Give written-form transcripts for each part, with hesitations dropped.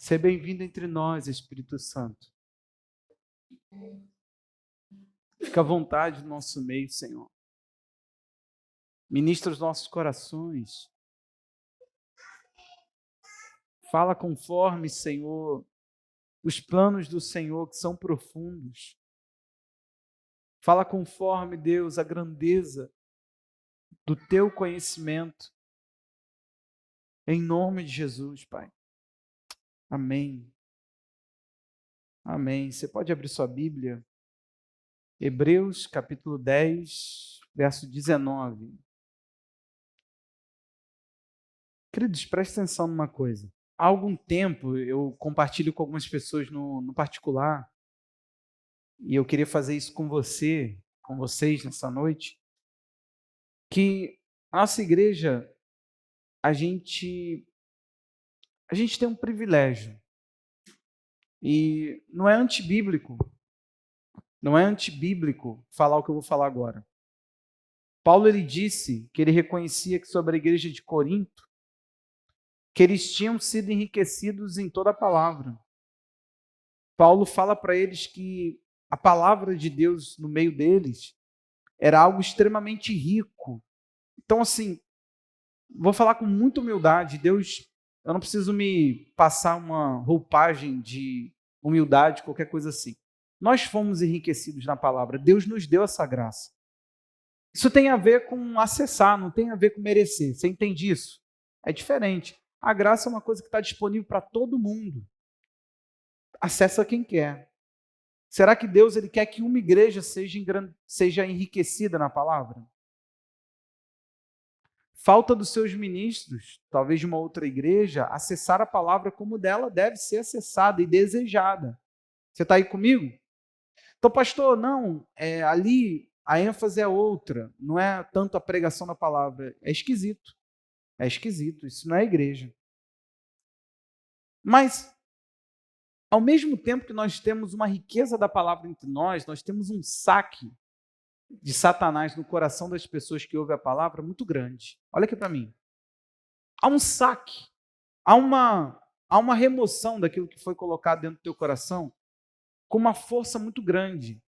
Seja bem-vindo entre nós, Espírito Santo. Fica à vontade no nosso meio, Senhor. Ministra os nossos corações. Fala conforme, Senhor, os planos do Senhor que são profundos. Fala conforme, Deus, a grandeza do teu conhecimento. Em nome de Jesus, Pai. Amém. Amém. Você pode abrir sua Bíblia. Hebreus, capítulo 10, verso 19. Queridos, preste atenção numa coisa. Há algum tempo eu compartilho com algumas pessoas no particular, e eu queria fazer isso com você, com vocês nessa noite, que a nossa igreja, a gente tem um privilégio, e não é antibíblico falar o que eu vou falar agora. Paulo, ele disse que ele reconhecia que sobre a igreja de Corinto, que eles tinham sido enriquecidos em toda a palavra. Paulo fala para eles que a palavra de Deus no meio deles era algo extremamente rico. Então, assim, vou falar com muita humildade. Deus, eu não preciso me passar uma roupagem de humildade, qualquer coisa assim. Nós fomos enriquecidos na palavra. Deus nos deu essa graça. Isso tem a ver com acessar, não tem a ver com merecer. Você entende isso? É diferente. A graça é uma coisa que está disponível para todo mundo. Acessa quem quer. Será que Deus ele quer que uma igreja seja enriquecida na palavra? Falta dos seus ministros, talvez de uma outra igreja, acessar a palavra como dela deve ser acessada e desejada. Você está aí comigo? Então, pastor, não, ali a ênfase é outra, não é tanto a pregação da palavra. É esquisito, isso não é igreja. Mas, ao mesmo tempo que nós temos uma riqueza da palavra entre nós temos um saque de Satanás no coração das pessoas que ouvem a palavra muito grande. Olha aqui para mim. Há um saque, há uma remoção daquilo que foi colocado dentro do teu coração com uma força muito grande.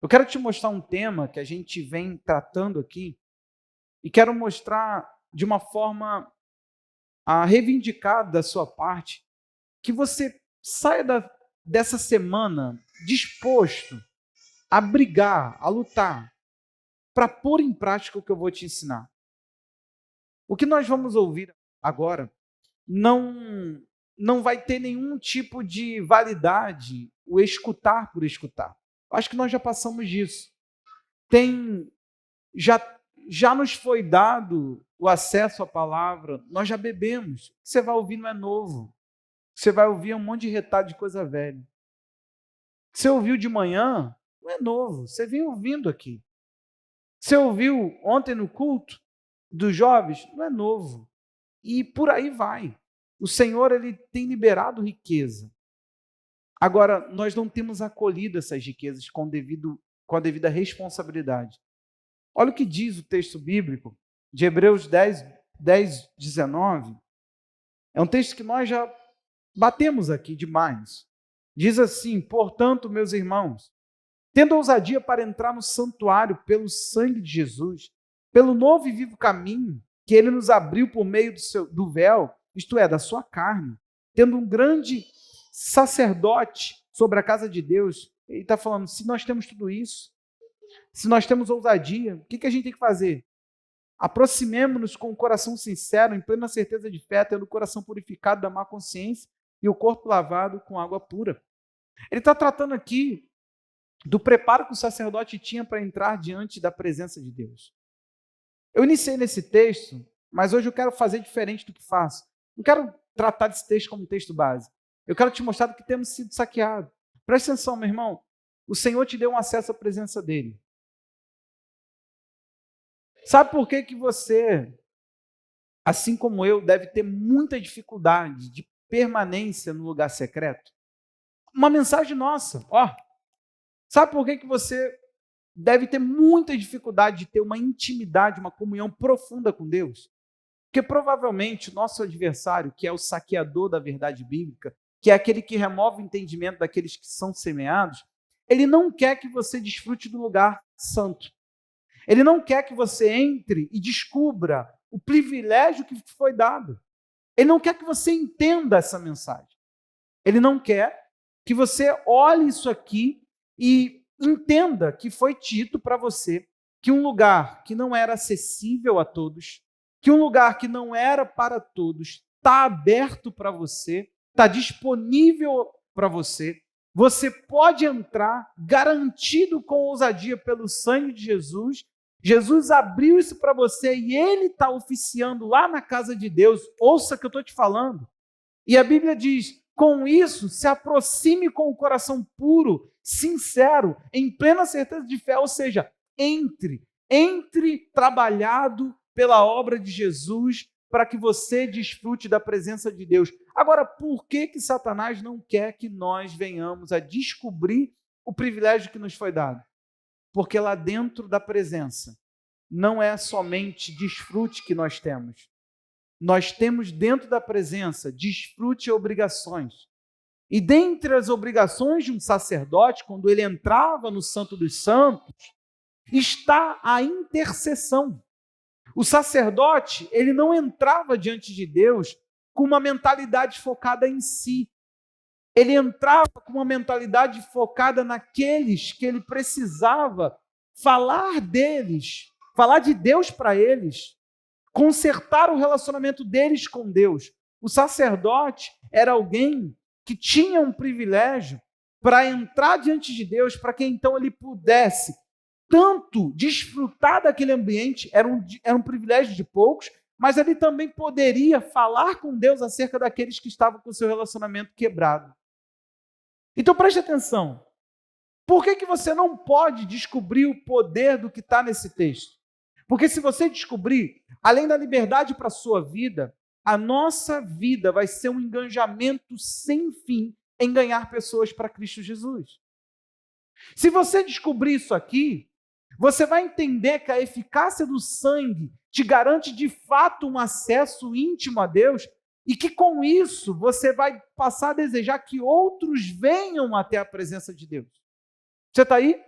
Eu quero te mostrar um tema que a gente vem tratando aqui e quero mostrar de uma forma a reivindicar da sua parte que você saia dessa semana disposto a brigar, a lutar, para pôr em prática o que eu vou te ensinar. O que nós vamos ouvir agora não vai ter nenhum tipo de validade o escutar por escutar. Acho que nós já passamos disso. Já nos foi dado o acesso à palavra, nós já bebemos. O que você vai ouvir não é novo. Você vai ouvir um monte de retalho de coisa velha. O que você ouviu de manhã não é novo, você vem ouvindo aqui. Você ouviu ontem no culto dos jovens, não é novo. E por aí vai. O Senhor ele tem liberado riqueza. Agora, nós não temos acolhido essas riquezas com a devida responsabilidade. Olha o que diz o texto bíblico de Hebreus 10, 19. É um texto que nós já batemos aqui demais. Diz assim: portanto, meus irmãos, tendo ousadia para entrar no santuário pelo sangue de Jesus, pelo novo e vivo caminho que ele nos abriu por meio do véu, isto é, da sua carne, tendo um grande sacerdote sobre a casa de Deus. Ele está falando, se nós temos tudo isso, se nós temos ousadia, o que a gente tem que fazer? Aproximemo-nos com o coração sincero, em plena certeza de fé, tendo o coração purificado da má consciência e o corpo lavado com água pura. Ele está tratando aqui do preparo que o sacerdote tinha para entrar diante da presença de Deus. Eu iniciei nesse texto, mas hoje eu quero fazer diferente do que faço. Não quero tratar desse texto como um texto base. Eu quero te mostrar que temos sido saqueados. Presta atenção, meu irmão. O Senhor te deu um acesso à presença dele. Sabe por que você, assim como eu, deve ter muita dificuldade de permanência no lugar secreto? Uma mensagem nossa, sabe por que você deve ter muita dificuldade de ter uma intimidade, uma comunhão profunda com Deus? Porque provavelmente o nosso adversário, que é o saqueador da verdade bíblica, que é aquele que remove o entendimento daqueles que são semeados, ele não quer que você desfrute do lugar santo. Ele não quer que você entre e descubra o privilégio que te foi dado. Ele não quer que você entenda essa mensagem. Ele não quer que você olhe isso aqui e entenda que foi dito para você que um lugar que não era acessível a todos, que um lugar que não era para todos, está aberto para você, está disponível para você. Você pode entrar garantido com ousadia pelo sangue de Jesus. Jesus abriu isso para você e Ele está oficiando lá na casa de Deus. Ouça o que eu estou te falando. E a Bíblia diz, com isso, se aproxime com o coração puro, sincero, em plena certeza de fé, ou seja, entre trabalhado pela obra de Jesus para que você desfrute da presença de Deus. Agora, por que Satanás não quer que nós venhamos a descobrir o privilégio que nos foi dado? Porque lá dentro da presença não é somente desfrute que nós temos. Nós temos dentro da presença desfrute e obrigações. E dentre as obrigações de um sacerdote, quando ele entrava no Santo dos Santos, está a intercessão. O sacerdote, ele não entrava diante de Deus com uma mentalidade focada em si. Ele entrava com uma mentalidade focada naqueles que ele precisava falar deles, falar de Deus para eles, consertar o relacionamento deles com Deus. O sacerdote era alguém que tinha um privilégio para entrar diante de Deus, para que então ele pudesse tanto desfrutar daquele ambiente, era um privilégio de poucos, mas ele também poderia falar com Deus acerca daqueles que estavam com o seu relacionamento quebrado. Então preste atenção, por que você não pode descobrir o poder do que está nesse texto? Porque se você descobrir, além da liberdade para a sua vida, a nossa vida vai ser um engajamento sem fim em ganhar pessoas para Cristo Jesus. Se você descobrir isso aqui, você vai entender que a eficácia do sangue te garante de fato um acesso íntimo a Deus e que com isso você vai passar a desejar que outros venham até a presença de Deus. Você está aí?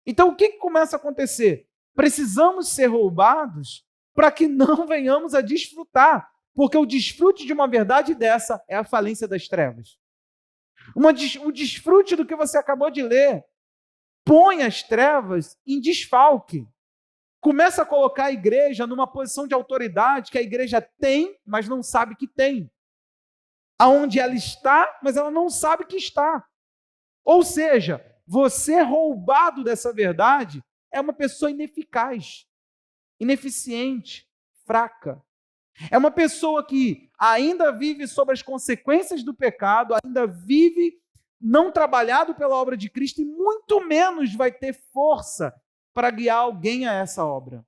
Então o que começa a acontecer? Precisamos ser roubados para que não venhamos a desfrutar, porque o desfrute de uma verdade dessa é a falência das trevas. O desfrute do que você acabou de ler põe as trevas em desfalque. Começa a colocar a igreja numa posição de autoridade que a igreja tem, mas não sabe que tem. Aonde ela está, mas ela não sabe que está. Ou seja, você roubado dessa verdade é uma pessoa ineficaz, ineficiente, fraca. É uma pessoa que ainda vive sob as consequências do pecado, ainda vive não trabalhado pela obra de Cristo e muito menos vai ter força para guiar alguém a essa obra.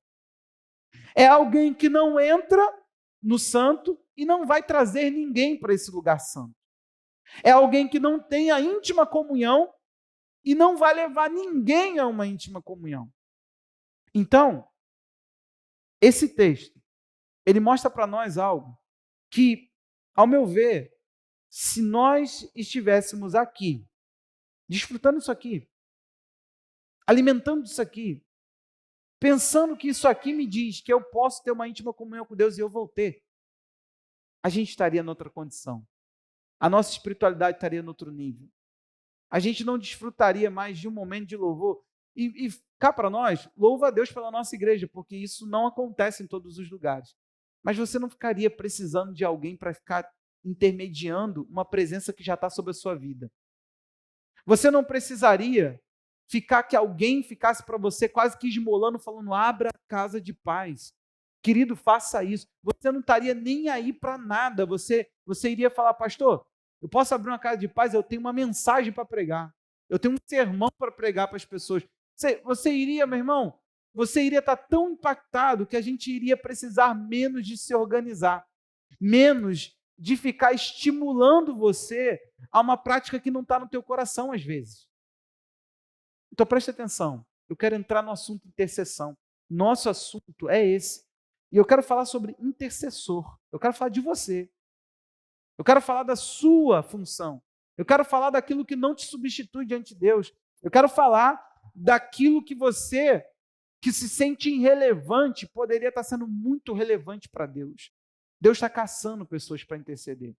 É alguém que não entra no santo e não vai trazer ninguém para esse lugar santo. É alguém que não tem a íntima comunhão e não vai levar ninguém a uma íntima comunhão. Então, esse texto, ele mostra para nós algo que, ao meu ver, se nós estivéssemos aqui, desfrutando isso aqui, alimentando isso aqui, pensando que isso aqui me diz que eu posso ter uma íntima comunhão com Deus e eu vou ter, a gente estaria em outra condição. A nossa espiritualidade estaria em outro nível. A gente não desfrutaria mais de um momento de louvor. E cá para nós, louva a Deus pela nossa igreja, porque isso não acontece em todos os lugares. Mas você não ficaria precisando de alguém para ficar intermediando uma presença que já está sobre a sua vida. Você não precisaria ficar que alguém ficasse para você quase que esmolando, falando, abra a casa de paz. Querido, faça isso. Você não estaria nem aí para nada. Você iria falar, pastor, eu posso abrir uma casa de paz, eu tenho uma mensagem para pregar. Eu tenho um sermão para pregar para as pessoas. Você iria, meu irmão, você iria estar tão impactado que a gente iria precisar menos de se organizar, menos de ficar estimulando você a uma prática que não está no teu coração às vezes. Então preste atenção, eu quero entrar no assunto intercessão. Nosso assunto é esse. E eu quero falar sobre intercessor. Eu quero falar de você. Eu quero falar da sua função. Eu quero falar daquilo que não te substitui diante de Deus. Eu quero falar daquilo que você, que se sente irrelevante, poderia estar sendo muito relevante para Deus. Deus está caçando pessoas para interceder.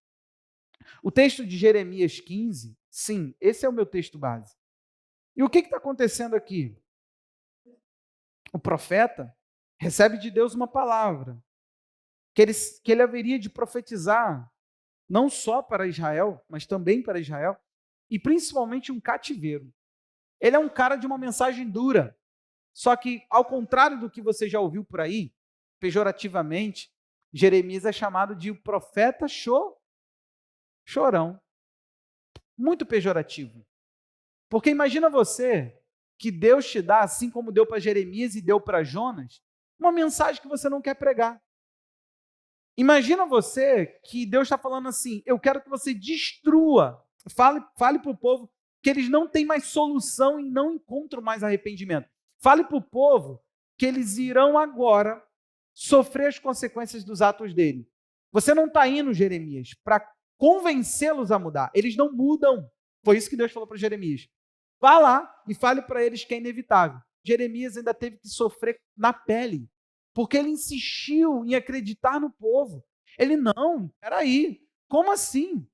O texto de Jeremias 15, sim, esse é o meu texto base. E o que está acontecendo aqui? O profeta recebe de Deus uma palavra que ele haveria de profetizar não só para Israel, mas também para Israel, e principalmente um cativeiro. Ele é um cara de uma mensagem dura, só que, ao contrário do que você já ouviu por aí, pejorativamente, Jeremias é chamado de o profeta chorão. Muito pejorativo. Porque imagina você que Deus te dá, assim como deu para Jeremias e deu para Jonas, uma mensagem que você não quer pregar. Imagina você que Deus está falando assim, eu quero que você destrua, fale para o povo que eles não têm mais solução e não encontram mais arrependimento. Fale para o povo que eles irão agora sofrer as consequências dos atos dele. Você não está indo, Jeremias, para convencê-los a mudar. Eles não mudam. Foi isso que Deus falou para Jeremias. Vá lá e fale para eles que é inevitável. Jeremias ainda teve que sofrer na pele, porque ele insistiu em acreditar no povo. Ele, não, peraí, como assim?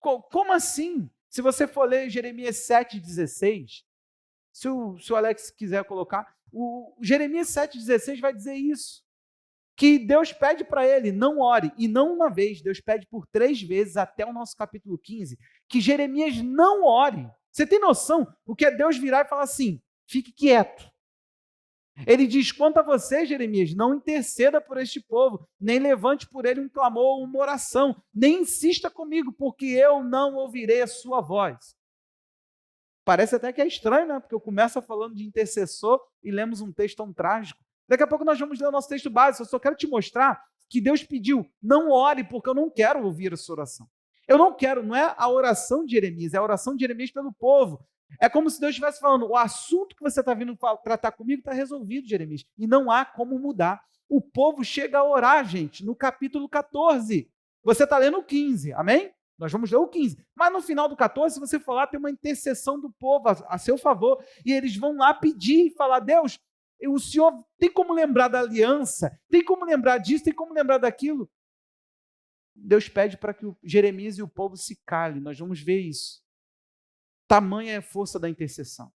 Como assim? Se você for ler Jeremias 7,16, se o Alex quiser colocar, o Jeremias 7,16 vai dizer isso, que Deus pede para ele, não ore, e não uma vez, Deus pede por 3 vezes, até o nosso capítulo 15, que Jeremias não ore. Você tem noção? O que é Deus virar e falar assim, fique quieto. Ele diz, quanto a você, Jeremias, não interceda por este povo, nem levante por ele um clamor ou uma oração, nem insista comigo, porque eu não ouvirei a sua voz. Parece até que é estranho, né? Porque eu começo falando de intercessor e lemos um texto tão trágico. Daqui a pouco nós vamos ler o nosso texto básico, eu só quero te mostrar que Deus pediu, não ore, porque eu não quero ouvir a sua oração. Eu não quero, não é a oração de Jeremias, é a oração de Jeremias pelo povo. É como se Deus estivesse falando, o assunto que você está vindo tratar comigo está resolvido, Jeremias, e não há como mudar. O povo chega a orar, gente, no capítulo 14. Você está lendo o 15, amém? Nós vamos ler o 15. Mas no final do 14, se você for lá, tem uma intercessão do povo a seu favor, e eles vão lá pedir e falar, Deus, o Senhor tem como lembrar da aliança, tem como lembrar disso, tem como lembrar daquilo. Deus pede para que o Jeremias e o povo se calem, nós vamos ver isso. Tamanha é a força da intercessão.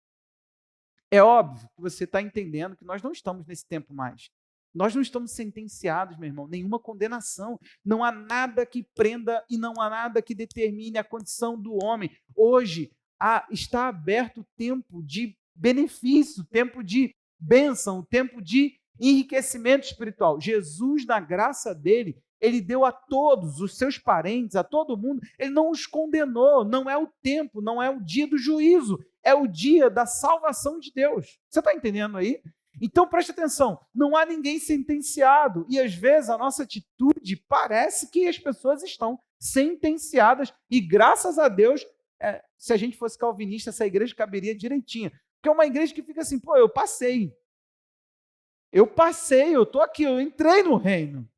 É óbvio que você está entendendo que nós não estamos nesse tempo mais. Nós não estamos sentenciados, meu irmão, nenhuma condenação. Não há nada que prenda e não há nada que determine a condição do homem. Hoje está aberto o tempo de benefício, tempo de bênção, tempo de enriquecimento espiritual. Jesus, na graça dele, ele deu a todos os seus parentes, a todo mundo, ele não os condenou, não é o tempo, não é o dia do juízo, é o dia da salvação de Deus. Você está entendendo aí? Então preste atenção, não há ninguém sentenciado, e às vezes a nossa atitude parece que as pessoas estão sentenciadas, e graças a Deus, se a gente fosse calvinista, essa igreja caberia direitinho, porque é uma igreja que fica assim, pô, eu passei, eu estou aqui, eu entrei no reino,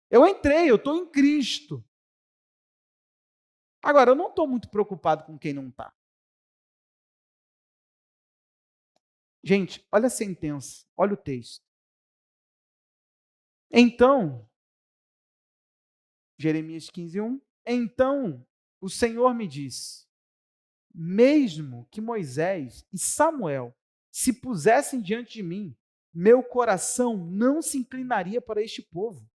eu estou em Cristo. Agora, eu não estou muito preocupado com quem não está. Gente, olha a sentença, olha o texto. Então, Jeremias 15:1, então o Senhor me disse, mesmo que Moisés e Samuel se pusessem diante de mim, meu coração não se inclinaria para este povo.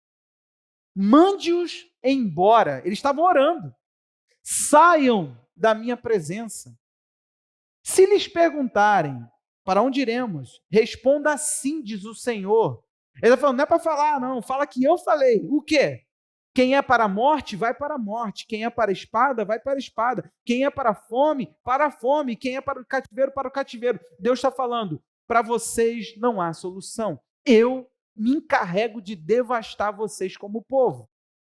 Mande-os embora. Eles estavam orando. Saiam da minha presença. Se lhes perguntarem, para onde iremos? Responda assim, diz o Senhor. Ele está falando, não é para falar, não. Fala que eu falei. O quê? Quem é para a morte, vai para a morte. Quem é para a espada, vai para a espada. Quem é para a fome, para a fome. Quem é para o cativeiro. Deus está falando, para vocês não há solução. Eu me encarrego de devastar vocês como povo.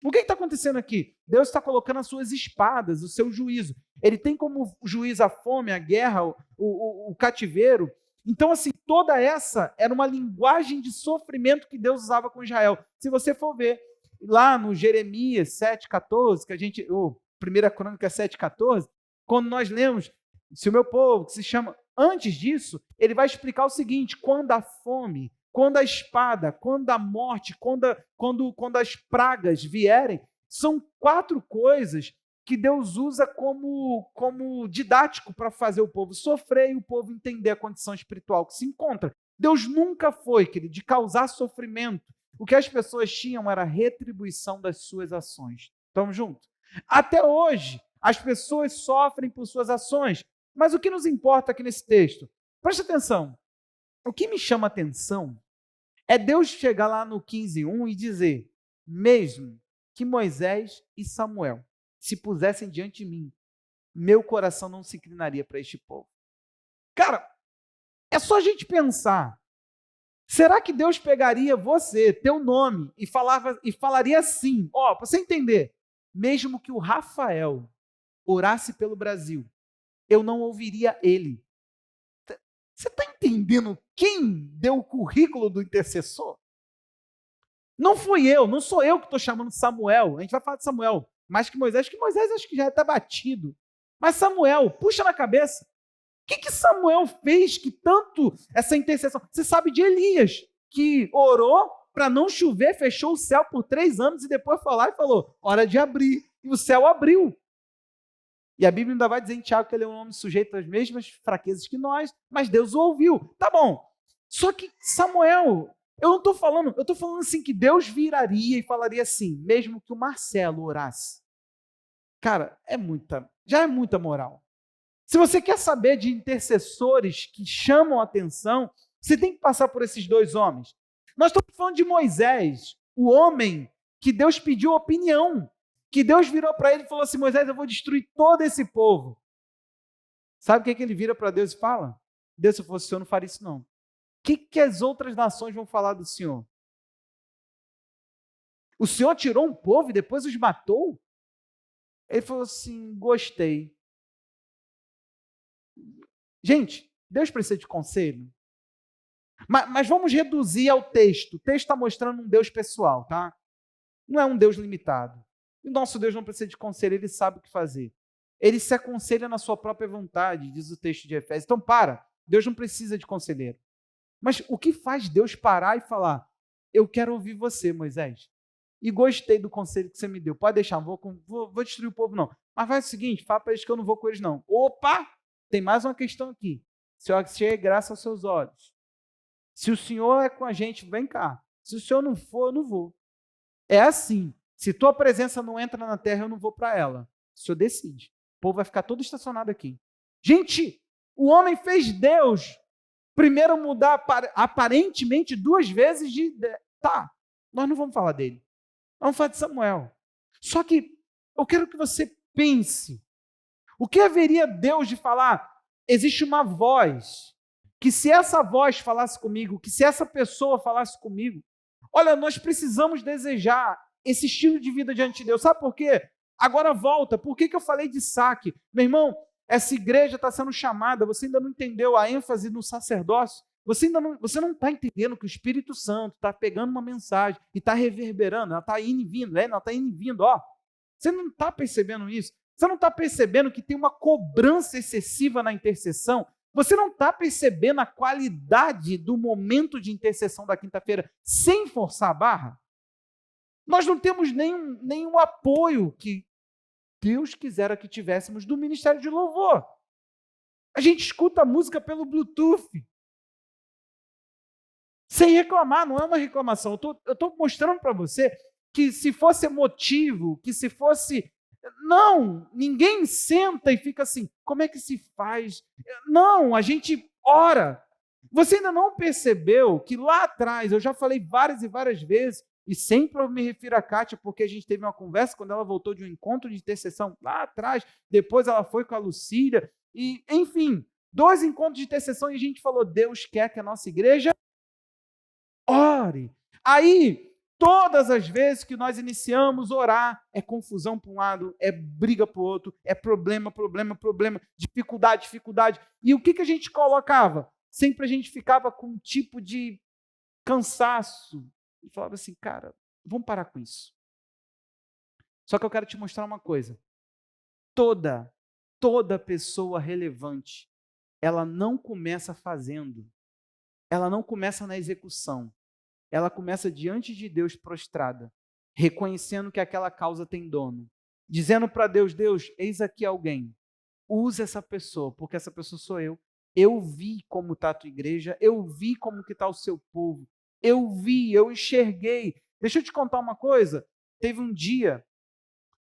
O que está acontecendo aqui? Deus está colocando as suas espadas, o seu juízo. Ele tem como juiz a fome, a guerra, o cativeiro, Então, assim, toda essa era uma linguagem de sofrimento que Deus usava com Israel. Se você for ver lá no Jeremias 7,14, que a gente, ou 1 Crônica 7,14, quando nós lemos, se o meu povo, que se chama, antes disso, ele vai explicar o seguinte: quando a fome, quando a espada, quando a morte, quando as pragas vierem, são 4 coisas que Deus usa como didático para fazer o povo sofrer e o povo entender a condição espiritual que se encontra. Deus nunca foi, querido, de causar sofrimento. O que as pessoas tinham era a retribuição das suas ações. Estamos juntos? Até hoje, as pessoas sofrem por suas ações. Mas o que nos importa aqui nesse texto? Preste atenção. O que me chama atenção é Deus chegar lá no 15:1 e dizer: mesmo que Moisés e Samuel se pusessem diante de mim, meu coração não se inclinaria para este povo. Cara, é só a gente pensar. Será que Deus pegaria você, teu nome, e falaria assim, para você entender, mesmo que o Rafael orasse pelo Brasil, eu não ouviria ele. Você está entendendo quem deu o currículo do intercessor? Não fui eu, não sou eu que estou chamando Samuel. A gente vai falar de Samuel, mais que Moisés acho que já está batido. Mas Samuel, puxa na cabeça. O que Samuel fez que tanto essa intercessão? Você sabe de Elias, que orou para não chover, fechou o céu por 3 anos e depois foi lá e falou, hora de abrir. E o céu abriu. E a Bíblia ainda vai dizer em Tiago que ele é um homem sujeito às mesmas fraquezas que nós, mas Deus o ouviu. Tá bom. Só que Samuel, eu estou falando assim que Deus viraria e falaria assim, mesmo que o Marcelo orasse. Cara, já é muita moral. Se você quer saber de intercessores que chamam a atenção, você tem que passar por esses 2 homens. Nós estamos falando de Moisés, o homem que Deus pediu opinião, que Deus virou para ele e falou assim, Moisés, eu vou destruir todo esse povo. Sabe o que ele vira para Deus e fala? Deus, se eu fosse o Senhor, não faria isso não. O que as outras nações vão falar do Senhor? O Senhor tirou um povo e depois os matou? Ele falou assim, gostei. Gente, Deus precisa de conselho? Mas vamos reduzir ao texto. O texto está mostrando um Deus pessoal, tá? Não é um Deus limitado. E o nosso Deus não precisa de conselho, ele sabe o que fazer. Ele se aconselha na sua própria vontade, diz o texto de Efésios. Então, Deus não precisa de conselheiro. Mas o que faz Deus parar e falar, eu quero ouvir você, Moisés, e gostei do conselho que você me deu, pode deixar, não vou destruir o povo não. Mas faz o seguinte, fala para eles que eu não vou com eles não. Opa, tem mais uma questão aqui. Se eu achei graça aos seus olhos. Se o Senhor é com a gente, vem cá. Se o Senhor não for, eu não vou. É assim. Se tua presença não entra na terra, eu não vou para ela. O Senhor decide. O povo vai ficar todo estacionado aqui. Gente, o homem fez Deus primeiro mudar aparentemente 2 vezes de... Tá, nós não vamos falar dele. Vamos falar de Samuel. Só que eu quero que você pense. O que haveria Deus de falar? Existe uma voz, que se essa voz falasse comigo, que se essa pessoa falasse comigo, olha, nós precisamos desejar esse estilo de vida diante de Deus. Sabe por quê? Agora volta. Por que eu falei de saque? Meu irmão, essa igreja está sendo chamada, você ainda não entendeu a ênfase no sacerdócio? Você não está entendendo que o Espírito Santo está pegando uma mensagem e está reverberando, ela está indo e vindo, ela está indo e vindo, ó. Você não está percebendo isso? Você não está percebendo que tem uma cobrança excessiva na intercessão? Você não está percebendo a qualidade do momento de intercessão da quinta-feira sem forçar a barra? Nós não temos nenhum apoio que Deus quisera que tivéssemos do Ministério de Louvor. A gente escuta a música pelo Bluetooth. Sem reclamar, não é uma reclamação. Eu estou mostrando para você que se fosse emotivo, que se fosse... Não, ninguém senta e fica assim, como é que se faz? Não, a gente ora. Você ainda não percebeu que lá atrás, eu já falei várias e várias vezes, e sempre eu me refiro a Kátia, porque a gente teve uma conversa quando ela voltou de um encontro de intercessão lá atrás, depois ela foi com a Lucília, e enfim, 2 encontros de intercessão e a gente falou, Deus quer que a nossa igreja ore. Aí, todas as vezes que nós iniciamos orar, é confusão para um lado, é briga para o outro, é problema, dificuldade. E o que a gente colocava? sempre a gente ficava com um tipo de cansaço. E falava assim, cara, vamos parar com isso. Só que eu quero te mostrar uma coisa. Toda pessoa relevante, ela não começa fazendo, ela não começa na execução, ela começa diante de Deus prostrada, reconhecendo que aquela causa tem dono, dizendo para Deus, Deus, eis aqui alguém, use essa pessoa, porque essa pessoa sou eu vi como está a tua igreja, eu vi como que está o seu povo, eu enxerguei. Deixa eu te contar uma coisa, teve um dia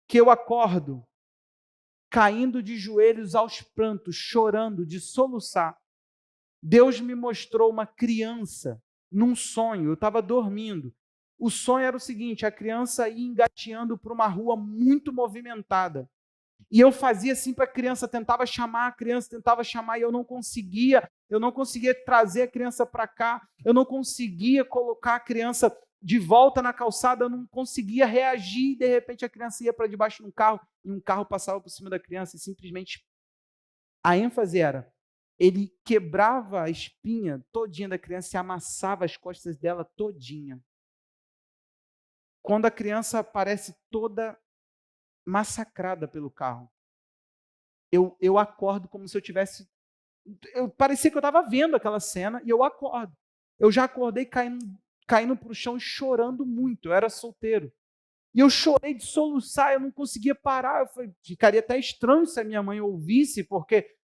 que eu acordo, caindo de joelhos aos prantos, chorando, de soluçar. Deus me mostrou uma criança num sonho, eu estava dormindo. O sonho era o seguinte, a criança ia engateando por uma rua muito movimentada. E eu fazia assim para a criança, tentava chamar, e eu não conseguia trazer a criança para cá, eu não conseguia colocar a criança de volta na calçada, eu não conseguia reagir, e de repente a criança ia para debaixo de um carro, e um carro passava por cima da criança, e simplesmente a ênfase era, ele quebrava a espinha todinha da criança e amassava as costas dela todinha. Quando a criança aparece toda massacrada pelo carro, eu acordo como se eu tivesse... parecia que eu estava vendo aquela cena e eu acordo. Eu já acordei caindo para o chão e chorando muito. Eu era solteiro. E eu chorei de soluçar, eu não conseguia parar. Ficaria até estranho se a minha mãe ouvisse, porque...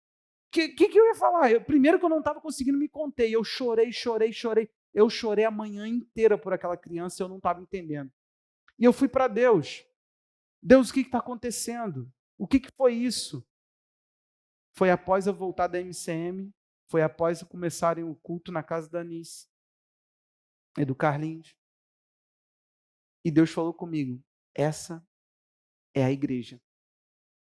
O que eu ia falar? Primeiro que eu não estava conseguindo me conter. Eu chorei. Eu chorei a manhã inteira por aquela criança e eu não estava entendendo. E eu fui para Deus. Deus, o que está acontecendo? O que foi isso? Foi após eu voltar da MCM, foi após eu começarem o culto na casa da Anice e do Carlinhos. E Deus falou comigo, essa é a igreja.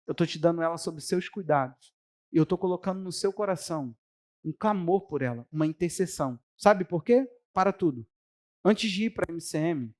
Eu estou te dando ela sob seus cuidados. E eu estou colocando no seu coração um clamor por ela, uma intercessão. Sabe por quê? Para tudo. Antes de ir para a MCM,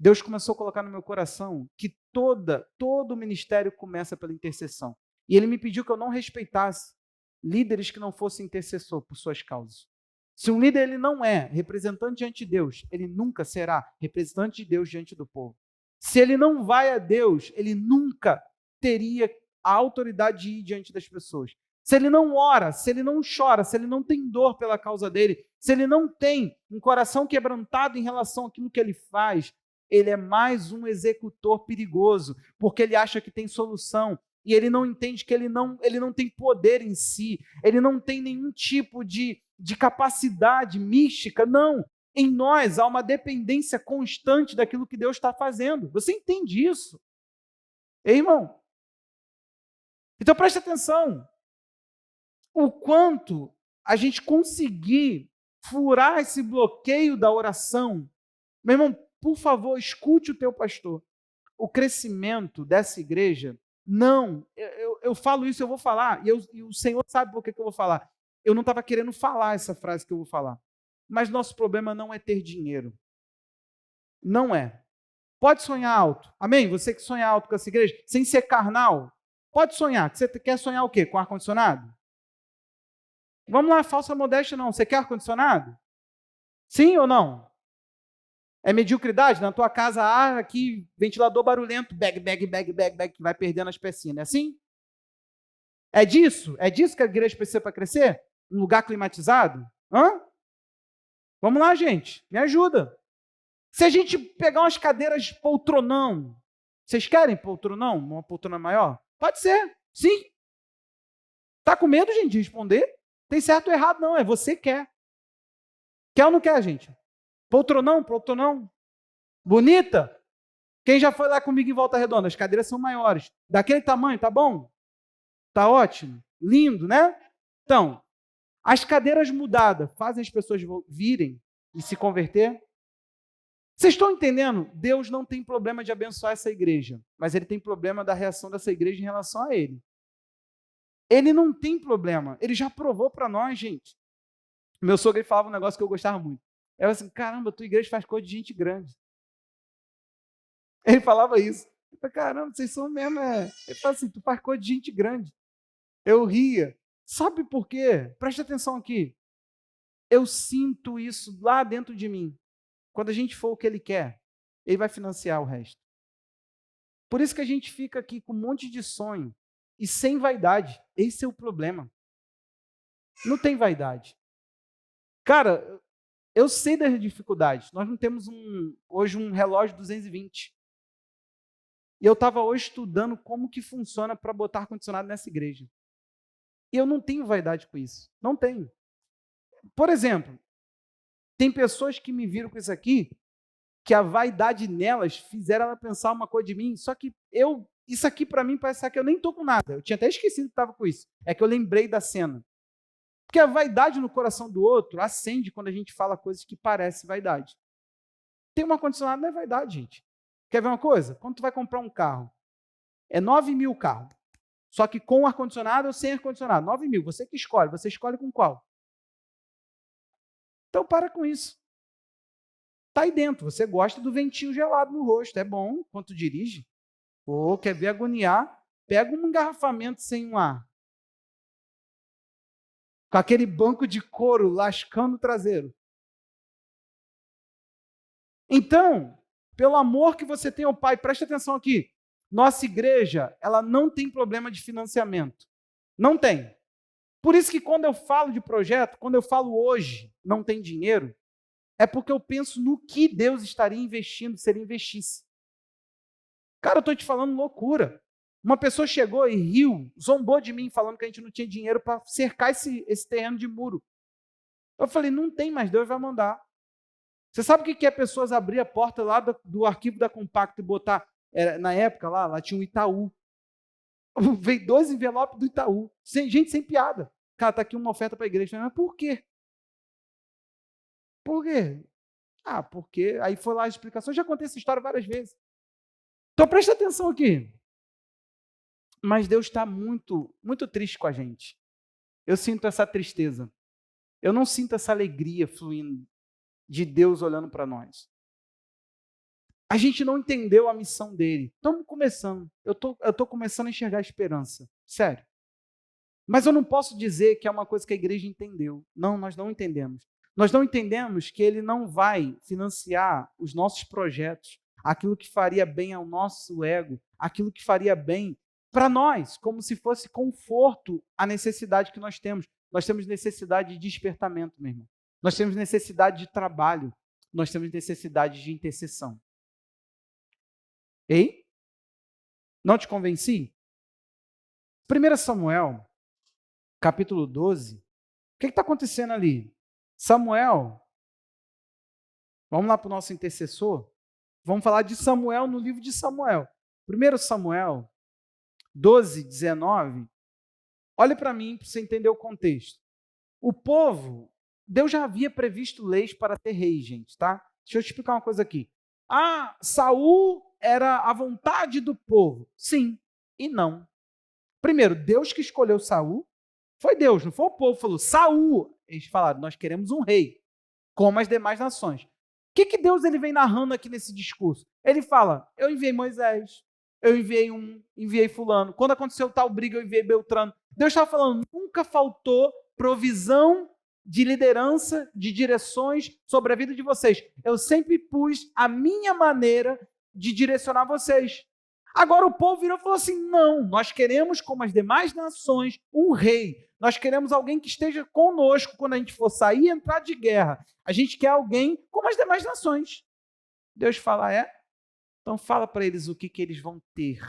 Deus começou a colocar no meu coração que todo ministério começa pela intercessão. E Ele me pediu que eu não respeitasse líderes que não fossem intercessor por suas causas. Se um líder ele não é representante diante de Deus, ele nunca será representante de Deus diante do povo. Se ele não vai a Deus, ele nunca teria a autoridade de ir diante das pessoas. Se ele não ora, se ele não chora, se ele não tem dor pela causa dele, se ele não tem um coração quebrantado em relação àquilo que ele faz, ele é mais um executor perigoso, porque ele acha que tem solução, e ele não entende que ele não tem poder em si, ele não tem nenhum tipo de capacidade mística, não. Em nós há uma dependência constante daquilo que Deus está fazendo. Você entende isso? Ei, irmão? Então preste atenção. O quanto a gente conseguir furar esse bloqueio da oração, meu irmão, por favor, escute o teu pastor. O crescimento dessa igreja, não, eu falo isso, eu vou falar, e o Senhor sabe por que eu vou falar. Eu não estava querendo falar essa frase que eu vou falar. Mas nosso problema não é ter dinheiro. Não é. Pode sonhar alto. Amém? Você que sonha alto com essa igreja, sem ser carnal, pode sonhar. Você quer sonhar o quê? Com ar-condicionado? Vamos lá, falsa modéstia não. Você quer ar-condicionado? Sim ou não? É mediocridade? Na tua casa, aqui, ventilador barulhento, bag, que vai perdendo as pecinhas, não é assim? É disso? É disso que a igreja precisa para crescer? Um lugar climatizado? Hã? Vamos lá, gente, me ajuda. Se a gente pegar umas cadeiras poltronão, vocês querem poltronão? Uma poltrona maior? Pode ser, sim. Tá com medo, gente, de responder? Tem certo ou errado, não, é você que quer. Quer ou não quer, gente? Poltronão? Bonita? Quem já foi lá comigo em Volta Redonda? As cadeiras são maiores. Daquele tamanho, tá bom? Tá ótimo? Lindo, né? Então, as cadeiras mudadas fazem as pessoas virem e se converter? Vocês estão entendendo? Deus não tem problema de abençoar essa igreja, mas Ele tem problema da reação dessa igreja em relação a Ele. Ele não tem problema. Ele já provou para nós, gente. Meu sogro falava um negócio que eu gostava muito. Eu assim, caramba, tua igreja faz coisa de gente grande. Ele falava isso. Eu falei, caramba, vocês são mesmo. Ele falava assim, tu faz coisa de gente grande. Eu ria. Sabe por quê? Preste atenção aqui. eu sinto isso lá dentro de mim. Quando a gente for o que Ele quer, Ele vai financiar o resto. Por isso que a gente fica aqui com um monte de sonho e sem vaidade. Esse é o problema. Não tem vaidade. Cara, eu sei das dificuldades. Nós não temos hoje um relógio 220. E eu estava hoje estudando como que funciona para botar ar-condicionado nessa igreja. E eu não tenho vaidade com isso. Não tenho. Por exemplo, tem pessoas que me viram com isso aqui, que a vaidade nelas fizeram ela pensar uma coisa de mim, só que isso aqui para mim parece que eu nem estou com nada. Eu tinha até esquecido que estava com isso. É que eu lembrei da cena. Porque a vaidade no coração do outro acende quando a gente fala coisas que parecem vaidade. Tem um ar-condicionado, não é vaidade, gente. Quer ver uma coisa? Quando tu vai comprar um carro, é 9 mil o carro. Só que com ar-condicionado ou sem ar-condicionado? 9 mil, você que escolhe. Você escolhe com qual? Então para com isso. Está aí dentro, você gosta do ventinho gelado no rosto, é bom quando tu dirige. Ou quer ver agoniar, pega um engarrafamento sem um ar. Com aquele banco de couro lascando o traseiro. Então, pelo amor que você tem ao Pai, preste atenção aqui. Nossa igreja, ela não tem problema de financiamento. Não tem. Por isso que quando eu falo de projeto, quando eu falo hoje, não tem dinheiro, é porque eu penso no que Deus estaria investindo se Ele investisse. Cara, eu estou te falando loucura. Uma pessoa chegou e riu, zombou de mim, falando que a gente não tinha dinheiro para cercar esse terreno de muro. Eu falei, não tem, mas Deus vai mandar. Você sabe o que é pessoas abrir a porta lá do arquivo da Compacto e botar, na época lá tinha um Itaú. Veio 2 envelopes do Itaú. Gente, sem piada. Cara, está aqui uma oferta para a igreja. Mas por quê? Por quê? Ah, porque... Aí foi lá a explicação. Já contei essa história várias vezes. Então presta atenção aqui. Mas Deus está muito, muito triste com a gente. Eu sinto essa tristeza. Eu não sinto essa alegria fluindo de Deus olhando para nós. A gente não entendeu a missão dele. Estamos começando. Eu tô começando a enxergar a esperança. Sério. Mas eu não posso dizer que é uma coisa que a igreja entendeu. Não, nós não entendemos. Nós não entendemos que ele não vai financiar os nossos projetos, aquilo que faria bem ao nosso ego, aquilo que faria bem para nós, como se fosse conforto a necessidade que nós temos. Nós temos necessidade de despertamento, meu irmão. Nós temos necessidade de trabalho. Nós temos necessidade de intercessão. Ei? Não te convenci? 1 Samuel, capítulo 12. O que está acontecendo ali? Samuel, vamos lá para o nosso intercessor? Vamos falar de Samuel no livro de Samuel. 1 Samuel 12, 19. Olhe para mim para você entender o contexto. O povo, Deus já havia previsto leis para ter rei, gente, tá? Deixa eu te explicar uma coisa aqui. Saul era a vontade do povo. Sim e não. Primeiro, Deus que escolheu Saul, foi Deus, não foi o povo que falou, Saul. Eles falaram, nós queremos um rei, como as demais nações. O que Deus ele vem narrando aqui nesse discurso? Ele fala, eu enviei Moisés, eu enviei fulano. Quando aconteceu tal briga, eu enviei Beltrano. Deus estava falando, nunca faltou provisão de liderança, de direções sobre a vida de vocês. Eu sempre pus a minha maneira de direcionar vocês. Agora o povo virou e falou assim, não, nós queremos, como as demais nações, um rei. Nós queremos alguém que esteja conosco quando a gente for sair e entrar de guerra. A gente quer alguém como as demais nações. Deus fala, então fala para eles o que eles vão ter.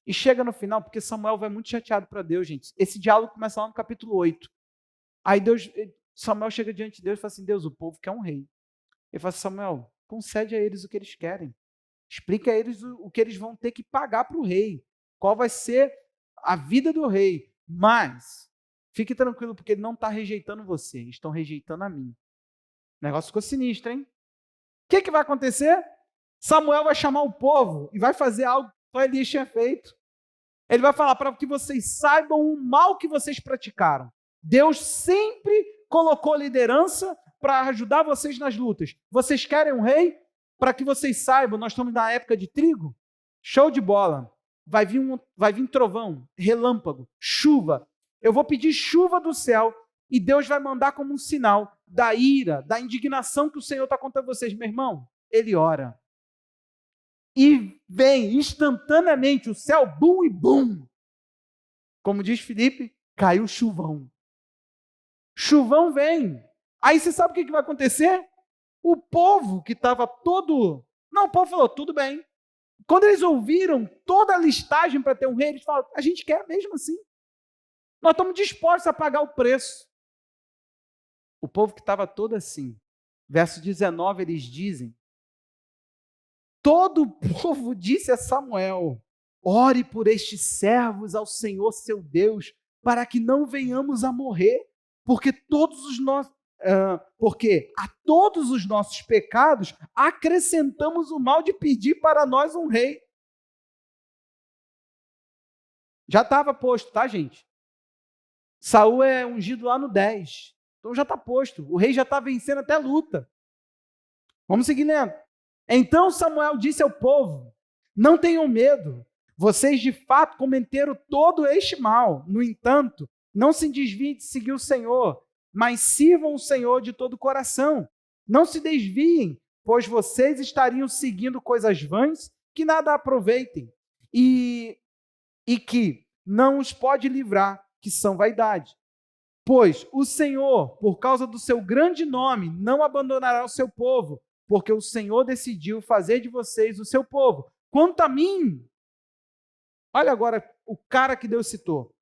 E chega no final, porque Samuel vai muito chateado para Deus, gente. Esse diálogo começa lá no capítulo 8. Aí Samuel chega diante de Deus e fala assim, Deus, o povo quer um rei. Ele fala assim, Samuel, concede a eles o que eles querem. Explica a eles o que eles vão ter que pagar para o rei. Qual vai ser a vida do rei. Mas, fique tranquilo, porque ele não está rejeitando você. Eles estão rejeitando a mim. O negócio ficou sinistro, hein? O que vai acontecer? Samuel vai chamar o povo e vai fazer algo que só Elias tinha feito. Ele vai falar para que vocês saibam o mal que vocês praticaram. Deus sempre colocou liderança para ajudar vocês nas lutas. Vocês querem um rei? Para que vocês saibam, nós estamos na época de trigo. Show de bola. Vai vir trovão, relâmpago, chuva. Eu vou pedir chuva do céu e Deus vai mandar como um sinal da ira, da indignação que o Senhor está contra vocês. Meu irmão, ele ora. E vem instantaneamente o céu, bum e bum. Como diz Felipe, caiu chuvão. Chuvão vem. Aí você sabe o que vai acontecer? O povo que estava todo... Não, o povo falou, tudo bem. Quando eles ouviram toda a listagem para ter um rei, eles falaram, a gente quer mesmo assim. Nós estamos dispostos a pagar o preço. O povo que estava todo assim. Verso 19, eles dizem, todo o povo disse a Samuel, ore por estes servos ao Senhor seu Deus, para que não venhamos a morrer, porque a todos os nossos pecados acrescentamos o mal de pedir para nós um rei. Já estava posto, tá, gente? Saul é ungido lá no 10. Então já está posto. O rei já está vencendo até a luta. Vamos seguir lendo. Então Samuel disse ao povo, não tenham medo, vocês de fato cometeram todo este mal. No entanto, não se desviem de seguir o Senhor, mas sirvam o Senhor de todo o coração. Não se desviem, pois vocês estariam seguindo coisas vãs que nada aproveitem e que não os pode livrar, que são vaidade. Pois o Senhor, por causa do seu grande nome, não abandonará o seu povo, porque o Senhor decidiu fazer de vocês o seu povo. Quanto a mim, olha agora o cara que Deus citou.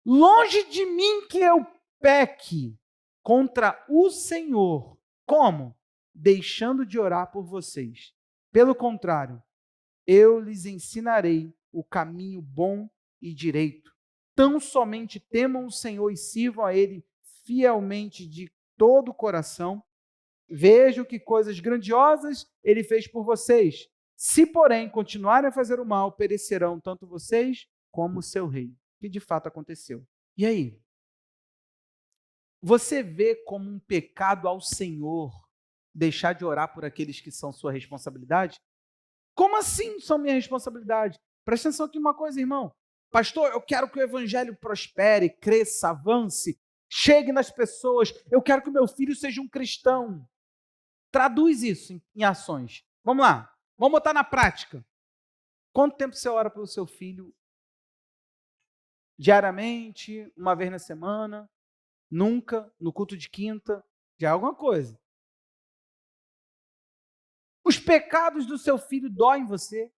Longe de mim que eu peque contra o Senhor. Como? Deixando de orar por vocês. Pelo contrário, eu lhes ensinarei o caminho bom e direito. Tão somente temam o Senhor e sirvam a Ele fielmente de todo o coração. Vejam que coisas grandiosas Ele fez por vocês. Se, porém, continuarem a fazer o mal, perecerão tanto vocês como o seu rei. Que de fato aconteceu. E aí? Você vê como um pecado ao Senhor deixar de orar por aqueles que são sua responsabilidade? Como assim são minha responsabilidade? Presta atenção aqui uma coisa, irmão. Pastor, eu quero que o evangelho prospere, cresça, avance, chegue nas pessoas. Eu quero que o meu filho seja um cristão. Traduz isso em ações. Vamos lá, vamos botar na prática. Quanto tempo você ora pelo seu filho? Diariamente, uma vez na semana? Nunca? No culto de quinta? Já é alguma coisa. Os pecados do seu filho doem você?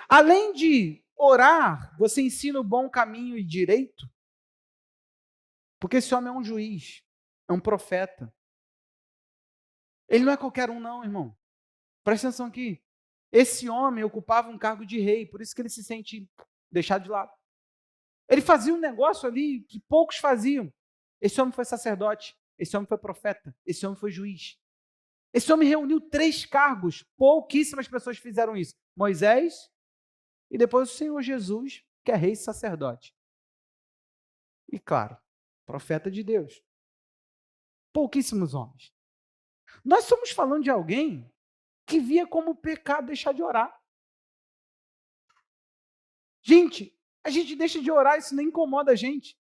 Além de orar, você ensina o bom caminho e direito? Porque esse homem é um juiz, é um profeta. Ele não é qualquer um não, irmão. Presta atenção aqui. Esse homem ocupava um cargo de rei, por isso que ele se sente deixado de lado. Ele fazia um negócio ali que poucos faziam. Esse homem foi sacerdote, esse homem foi profeta, esse homem foi juiz. Esse homem reuniu 3 cargos, pouquíssimas pessoas fizeram isso. Moisés e depois o Senhor Jesus, que é rei e sacerdote. E claro, profeta de Deus. Pouquíssimos homens. Nós estamos falando de alguém que via como pecado deixar de orar. Gente, a gente deixa de orar, isso nem incomoda a gente.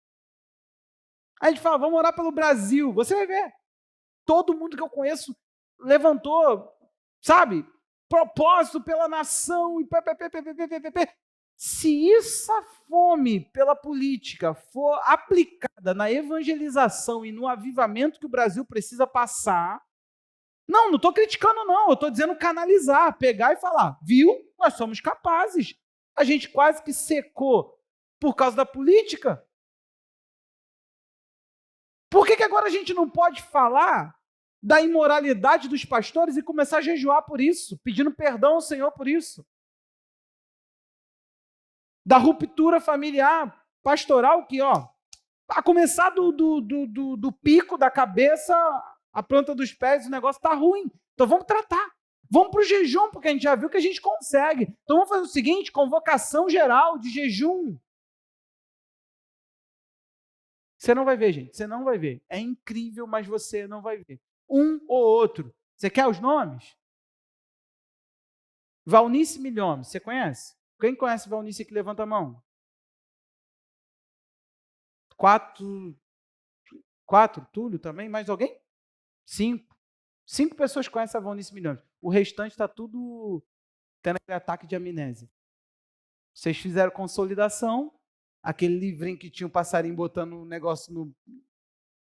Aí a gente fala, vamos orar pelo Brasil. Você vai ver. Todo mundo que eu conheço levantou, sabe, propósito pela nação. Se essa fome pela política for aplicada na evangelização e no avivamento que o Brasil precisa passar, não estou criticando não, eu estou dizendo canalizar, pegar e falar, viu, nós somos capazes. A gente quase que secou por causa da política. Por que agora a gente não pode falar da imoralidade dos pastores e começar a jejuar por isso, pedindo perdão ao Senhor por isso? Da ruptura familiar, pastoral, que, a começar do pico da cabeça, a planta dos pés, o negócio está ruim. Então vamos tratar. Vamos para o jejum, porque a gente já viu que a gente consegue. Então vamos fazer o seguinte, convocação geral de jejum. Você não vai ver, gente, você não vai ver. É incrível, mas você não vai ver. Um ou outro. Você quer os nomes? Valnice Milhome, você conhece? Quem conhece Valnice aqui, levanta a mão. 4, Túlio também, mais alguém? 5. 5 pessoas conhecem a Valnice Milhões. O restante está tudo tendo aquele ataque de amnésia. Vocês fizeram consolidação, aquele livrinho que tinha um passarinho botando um negócio no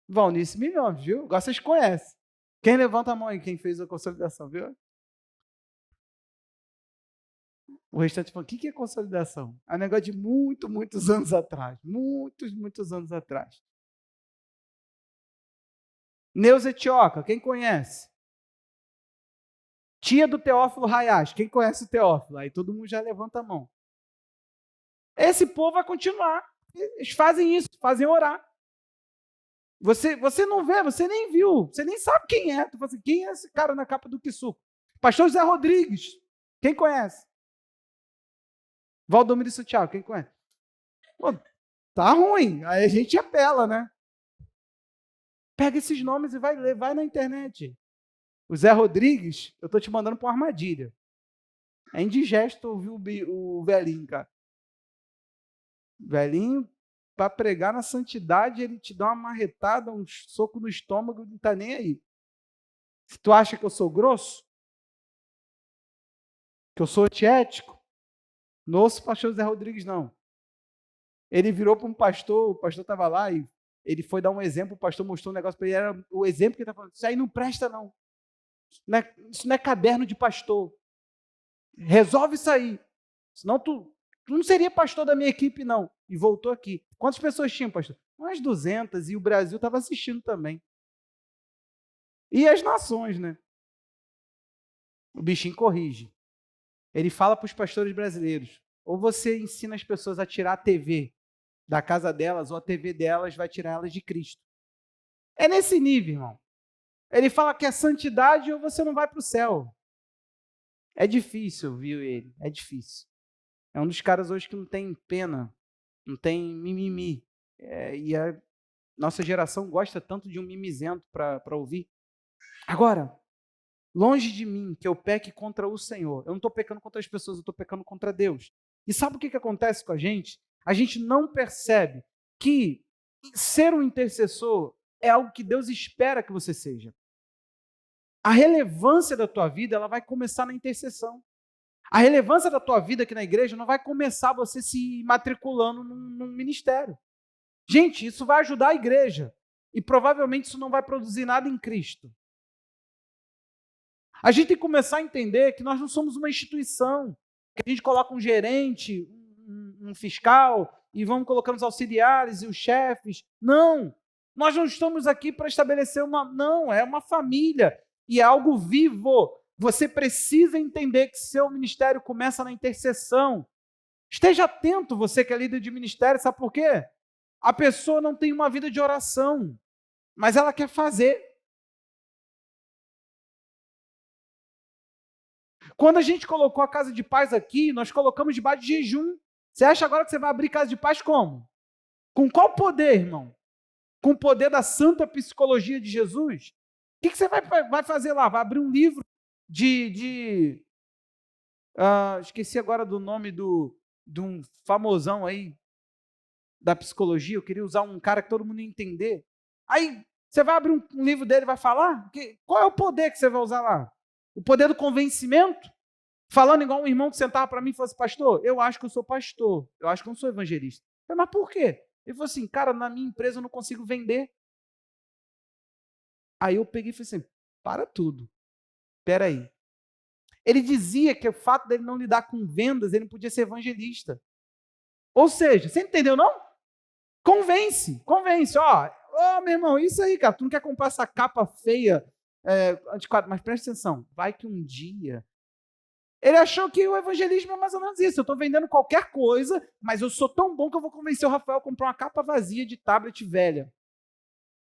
Valnice Milhões, viu? Agora vocês conhecem. Quem levanta a mão aí, quem fez a consolidação, viu? O restante fala, o que é consolidação? É um negócio de muitos anos atrás. Muitos anos atrás. Neuza Etioca, quem conhece? Tia do Teófilo Hayashi, quem conhece o Teófilo? Aí todo mundo já levanta a mão. Esse povo vai continuar. Eles fazem isso, fazem orar. Você não vê, você nem viu, você nem sabe quem é. Tu fala assim, quem é esse cara na capa do Quissuco? Pastor José Rodrigues, quem conhece? Valdomiro Santiago, quem conhece? Pô, tá ruim, aí a gente apela, né? Pega esses nomes e vai ler, vai na internet. O Zé Rodrigues, eu tô te mandando para uma armadilha. É indigesto ouvir o velhinho, cara. O velhinho, para pregar na santidade, ele te dá uma marretada, um soco no estômago, não tá nem aí. Se tu acha que eu sou grosso, que eu sou antiético, não ouço o pastor Zé Rodrigues, não. Ele virou para um pastor, o pastor estava lá e ele foi dar um exemplo, o pastor mostrou um negócio para ele, era o exemplo que ele estava falando, isso aí não presta, não. Isso não é caderno de pastor. Resolve isso aí. Senão tu não seria pastor da minha equipe, não. E voltou aqui. Quantas pessoas tinham, pastor? Umas 200, e o Brasil estava assistindo também. E as nações, né? O bichinho corrige. Ele fala para os pastores brasileiros, ou você ensina as pessoas a tirar a TV da casa delas, ou a TV delas vai tirar elas de Cristo. É nesse nível, irmão. Ele fala que é santidade ou você não vai para o céu. É difícil, viu ele? É difícil. É um dos caras hoje que não tem pena, não tem mimimi. E a nossa geração gosta tanto de um mimizento para ouvir. Agora, longe de mim que eu peque contra o Senhor. Eu não estou pecando contra as pessoas, eu estou pecando contra Deus. E sabe o que acontece com a gente? A gente não percebe que ser um intercessor é algo que Deus espera que você seja. A relevância da tua vida, ela vai começar na intercessão. A relevância da tua vida aqui na igreja não vai começar você se matriculando num ministério. Gente, isso vai ajudar a igreja. E provavelmente isso não vai produzir nada em Cristo. A gente tem que começar a entender que nós não somos uma instituição, que a gente coloca um gerente, um fiscal, e vamos colocando os auxiliares e os chefes. Não, nós não estamos aqui para estabelecer não, é uma família, e é algo vivo. Você precisa entender que seu ministério começa na intercessão. Esteja atento, você que é líder de ministério, sabe por quê? A pessoa não tem uma vida de oração, mas ela quer fazer. Quando a gente colocou a casa de paz aqui, nós colocamos debaixo de jejum. Você acha agora que você vai abrir casa de paz como? Com qual poder, irmão? Com o poder da santa psicologia de Jesus? O que você vai fazer lá? Vai abrir um livro esqueci agora do nome de um famosão aí da psicologia. Eu queria usar um cara que todo mundo ia entender. Aí você vai abrir um livro dele e vai falar? Qual é o poder que você vai usar lá? O poder do convencimento? Falando igual um irmão que sentava para mim e falou assim, pastor, eu acho que eu sou pastor, eu acho que eu não sou evangelista. Eu falei, mas por quê? Ele falou assim, cara, na minha empresa eu não consigo vender. Aí eu peguei e falei assim, para tudo. Espera aí. Ele dizia que o fato dele não lidar com vendas, ele não podia ser evangelista. Ou seja, você entendeu, não? Convence. Ó, meu irmão, isso aí, cara, tu não quer comprar essa capa feia, antiquada, mas presta atenção, vai que um dia... Ele achou que o evangelismo é mais ou menos isso, eu estou vendendo qualquer coisa, mas eu sou tão bom que eu vou convencer o Rafael a comprar uma capa vazia de tablet velha.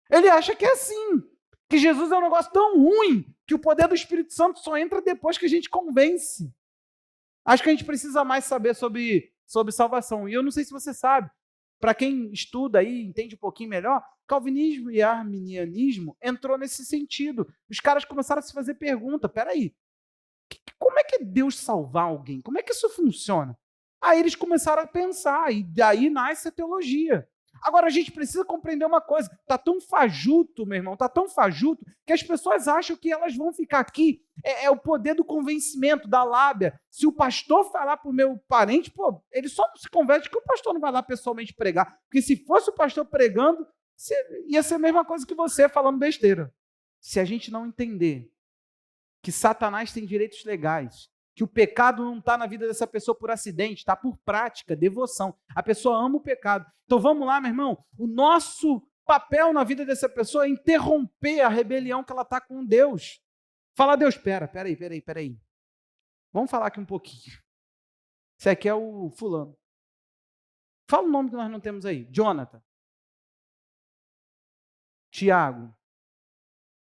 Ele acha que é assim, que Jesus é um negócio tão ruim, que o poder do Espírito Santo só entra depois que a gente convence. Acho que a gente precisa mais saber sobre salvação. E eu não sei se você sabe, para quem estuda aí, entende um pouquinho melhor, calvinismo e arminianismo entrou nesse sentido. Os caras começaram a se fazer pergunta, peraí, como é que é Deus salvar alguém? Como é que isso funciona? Aí eles começaram a pensar, e daí nasce a teologia. Agora, a gente precisa compreender uma coisa, está tão fajuto, meu irmão, está tão fajuto, que as pessoas acham que elas vão ficar aqui, é o poder do convencimento, da lábia. Se o pastor falar para o meu parente, pô, ele só não se converte que o pastor não vai lá pessoalmente pregar, porque se fosse o pastor pregando, ia ser a mesma coisa que você falando besteira. Se a gente não entender que Satanás tem direitos legais, que o pecado não está na vida dessa pessoa por acidente, está por prática, devoção. A pessoa ama o pecado. Então vamos lá, meu irmão, o nosso papel na vida dessa pessoa é interromper a rebelião que ela está com Deus. Fala, Deus, peraí. Vamos falar aqui um pouquinho. Esse aqui é o fulano. Fala o nome que nós não temos aí. Jonathan. Tiago.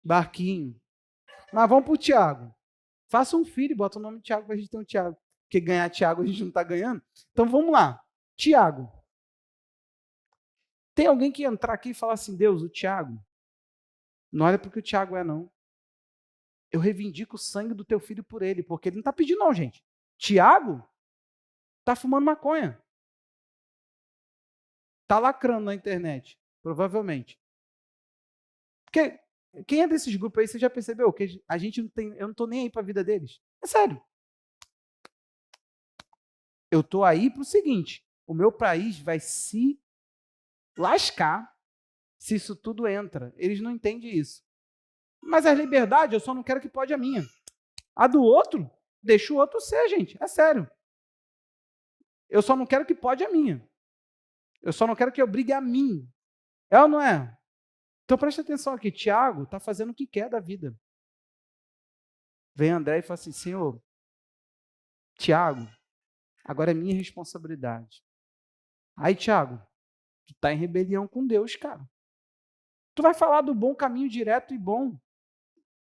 Barquinho. Mas vamos para o Tiago. Faça um filho e bota o nome de Tiago para a gente ter um Tiago. Porque ganhar Tiago a gente não está ganhando. Então vamos lá. Tiago. Tem alguém que entrar aqui e falar assim, Deus, o Tiago, não olha para o que o Tiago é, não. Eu reivindico o sangue do teu filho por ele, porque ele não está pedindo, não, gente. Tiago está fumando maconha. Está lacrando na internet, provavelmente. Porque quem é desses grupos aí, você já percebeu que a gente não tem, eu não estou nem aí para a vida deles. É sério. Eu estou aí para o seguinte, o meu país vai se lascar se isso tudo entra. Eles não entendem isso. Mas a liberdade, eu só não quero que pode a minha. A do outro, deixa o outro ser, gente. É sério. Eu só não quero que pode a minha. Eu só não quero que obrigue a mim. É ou não é? Então preste atenção aqui. Tiago está fazendo o que quer da vida. Vem André e fala assim, Senhor, Tiago, agora é minha responsabilidade. Aí, Tiago, tu está em rebelião com Deus, cara. Tu vai falar do bom caminho direto e bom.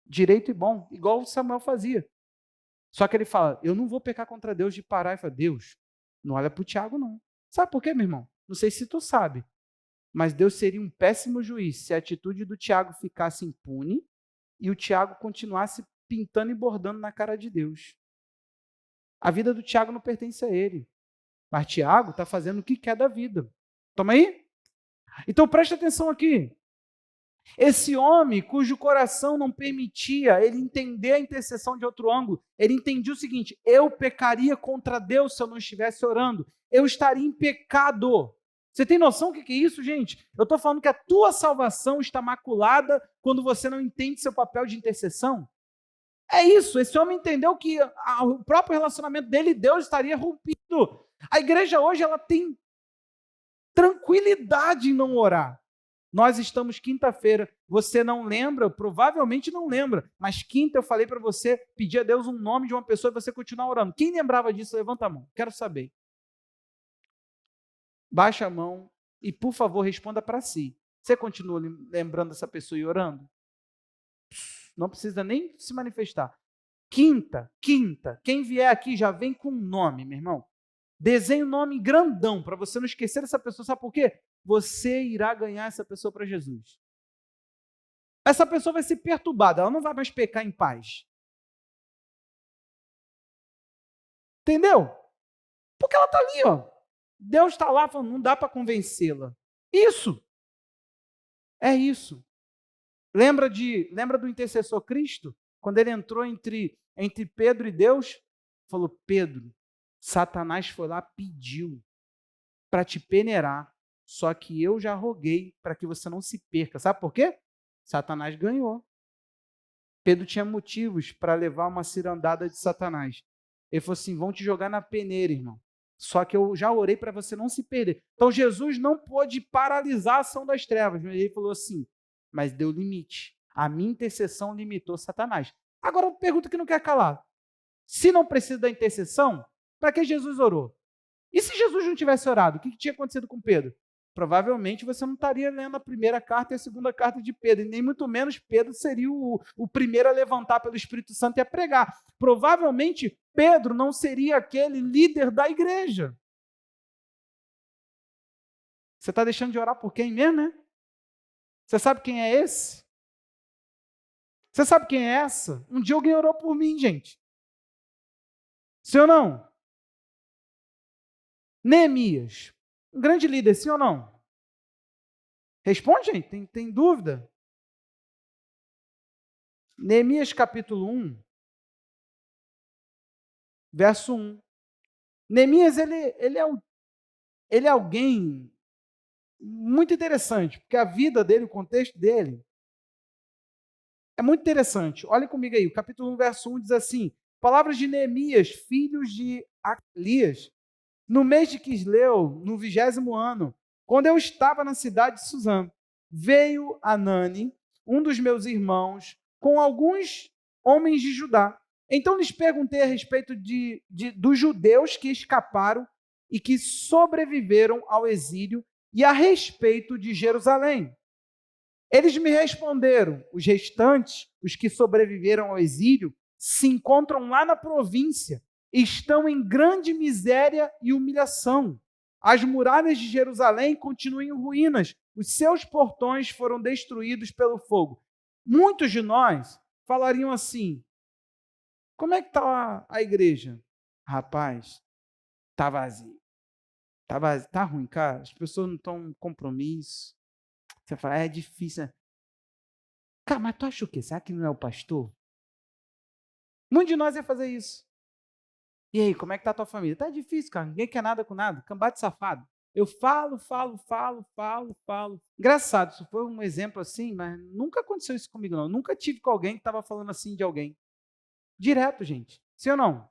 Direito e bom, igual o Samuel fazia. Só que ele fala, eu não vou pecar contra Deus de parar e falar, Deus, não olha para o Tiago, não. Sabe por quê, meu irmão? Não sei se tu sabe, mas Deus seria um péssimo juiz se a atitude do Tiago ficasse impune e o Tiago continuasse pintando e bordando na cara de Deus. A vida do Tiago não pertence a ele, mas Tiago está fazendo o que quer da vida. Toma aí? Então preste atenção aqui. Esse homem cujo coração não permitia ele entender a intercessão de outro ângulo, ele entendia o seguinte, eu pecaria contra Deus se eu não estivesse orando, eu estaria em pecado. Você tem noção do que é isso, gente? Eu estou falando que a tua salvação está maculada quando você não entende seu papel de intercessão. É isso, esse homem entendeu que o próprio relacionamento dele e Deus estaria rompido. A igreja hoje ela tem tranquilidade em não orar. Nós estamos quinta-feira, você não lembra, provavelmente não lembra, mas quinta eu falei para você pedir a Deus um nome de uma pessoa e você continuar orando. Quem lembrava disso, levanta a mão, quero saber. Baixa a mão e, por favor, responda para si. Você continua lembrando dessa pessoa e orando? Não precisa nem se manifestar. Quinta, quem vier aqui já vem com um nome, meu irmão. Desenhe um nome grandão para você não esquecer dessa pessoa, sabe por quê? Você irá ganhar essa pessoa para Jesus. Essa pessoa vai ser perturbada, ela não vai mais pecar em paz. Entendeu? Porque ela está ali, ó. Deus está lá falando, não dá para convencê-la. Isso. É isso. Lembra do intercessor Cristo? Quando ele entrou entre Pedro e Deus, falou, Pedro, Satanás foi lá, pediu para te peneirar. Só que eu já roguei para que você não se perca. Sabe por quê? Satanás ganhou. Pedro tinha motivos para levar uma cirandada de Satanás. Ele falou assim, vão te jogar na peneira, irmão. Só que eu já orei para você não se perder. Então Jesus não pôde paralisar a ação das trevas. Ele falou assim, mas deu limite. A minha intercessão limitou Satanás. Agora uma pergunta que não quer calar. Se não precisa da intercessão, para que Jesus orou? E se Jesus não tivesse orado, o que tinha acontecido com Pedro? Provavelmente você não estaria lendo a primeira carta e a segunda carta de Pedro, e nem muito menos Pedro seria o primeiro a levantar pelo Espírito Santo e a pregar. Provavelmente Pedro não seria aquele líder da igreja. Você está deixando de orar por quem mesmo, né? Você sabe quem é esse? Você sabe quem é essa? Um dia alguém orou por mim, gente. Sim ou não? Neemias. Um grande líder, sim ou não? Responde, gente, tem dúvida? Neemias capítulo 1, verso 1. Neemias, ele é alguém muito interessante, porque a vida dele, o contexto dele, é muito interessante. Olhem comigo aí, o capítulo 1, verso 1 diz assim: palavras de Neemias, filhos de Acalias, no mês de Quisleu, no 20º ano, quando eu estava na cidade de Suzã, veio Anani, um dos meus irmãos, com alguns homens de Judá. Então lhes perguntei a respeito dos judeus que escaparam e que sobreviveram ao exílio e a respeito de Jerusalém. Eles me responderam: os restantes, os que sobreviveram ao exílio, se encontram lá na província, estão em grande miséria e humilhação. As muralhas de Jerusalém continuam em ruínas, os seus portões foram destruídos pelo fogo. Muitos de nós falariam assim: como é que está a igreja? Rapaz, está vazio. Está vazio, está ruim, cara. As pessoas não estão em compromisso. Você fala, é difícil. Cara, mas tu acha o quê? Será que não é o pastor? Muitos de nós ia fazer isso. E aí, como é que tá a tua família? Tá difícil, cara. Ninguém quer nada com nada. Cambate safado. Eu falo. Engraçado, isso foi um exemplo assim, mas nunca aconteceu isso comigo, não. Nunca tive com alguém que estava falando assim de alguém. Direto, gente. Sim ou não?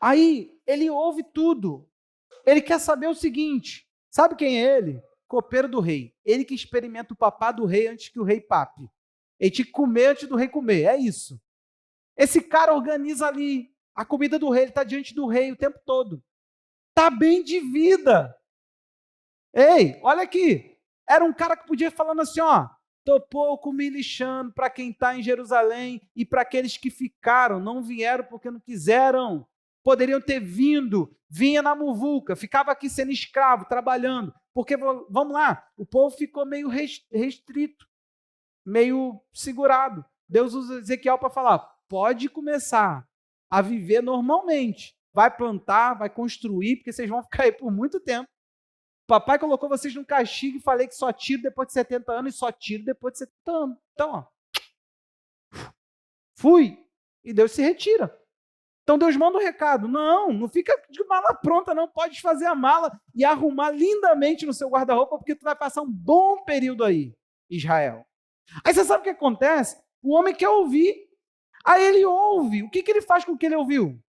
Aí, ele ouve tudo. Ele quer saber o seguinte. Sabe quem é ele? Copeiro do rei. Ele que experimenta o papá do rei antes que o rei pape. Ele tinha que comer antes do rei comer. É isso. Esse cara organiza ali a comida do rei. Ele está diante do rei o tempo todo. Está bem de vida. Ei, olha aqui. Era um cara que podia ir falando assim, ó. Tô pouco me lixando para quem está em Jerusalém e para aqueles que ficaram, não vieram porque não quiseram. Poderiam ter vindo, vinha na muvuca, ficava aqui sendo escravo, trabalhando. Porque, vamos lá, o povo ficou meio restrito, meio segurado. Deus usa Ezequiel para falar, pode começar a viver normalmente. Vai plantar, vai construir, porque vocês vão ficar aí por muito tempo. Papai colocou vocês no castigo e falei que só tiro depois de 70 anos e só tiro depois de 70 anos. Então, ó, fui. E Deus se retira. Então Deus manda um recado. Não fica de mala pronta, não. Pode fazer a mala e arrumar lindamente no seu guarda-roupa, porque tu vai passar um bom período aí, Israel. Aí você sabe o que acontece? O homem quer ouvir. Aí ele ouve. O que ele faz com o que ele ouviu?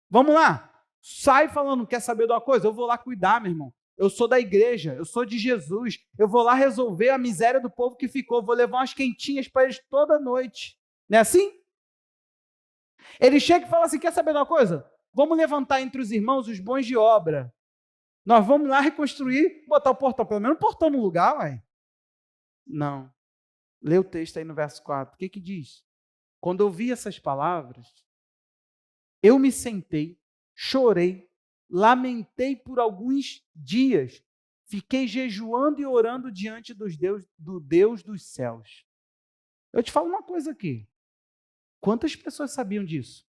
Vamos lá. Sai falando, quer saber de uma coisa? Eu vou lá cuidar, meu irmão. Eu sou da igreja, eu sou de Jesus. Eu vou lá resolver a miséria do povo que ficou. Vou levar umas quentinhas para eles toda noite. Não é assim? Ele chega e fala assim, quer saber de uma coisa? Vamos levantar entre os irmãos os bons de obra. Nós vamos lá reconstruir, botar o portão. Pelo menos o portão no lugar, uai. Não. Lê o texto aí no verso 4. O que diz? Quando eu vi essas palavras, eu me sentei, chorei, lamentei por alguns dias, fiquei jejuando e orando diante do Deus dos céus. Eu te falo uma coisa aqui. Quantas pessoas sabiam disso?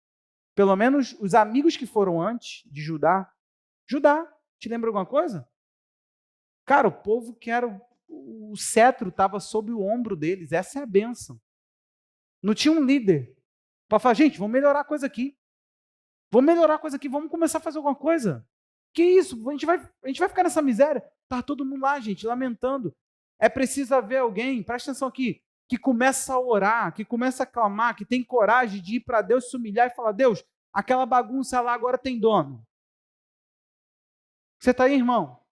Pelo menos os amigos que foram antes de Judá. Judá, te lembra alguma coisa? Cara, o povo que era o cetro estava sob o ombro deles. Essa é a bênção. Não tinha um líder para falar, gente, vamos melhorar a coisa aqui. Vamos melhorar a coisa aqui, vamos começar a fazer alguma coisa. Que isso? A gente vai ficar nessa miséria? Tá todo mundo lá, gente, lamentando. É preciso haver alguém, presta atenção aqui, que começa a orar, que começa a clamar, que tem coragem de ir para Deus, se humilhar e falar, Deus, aquela bagunça lá agora tem dono. Você está aí, irmão?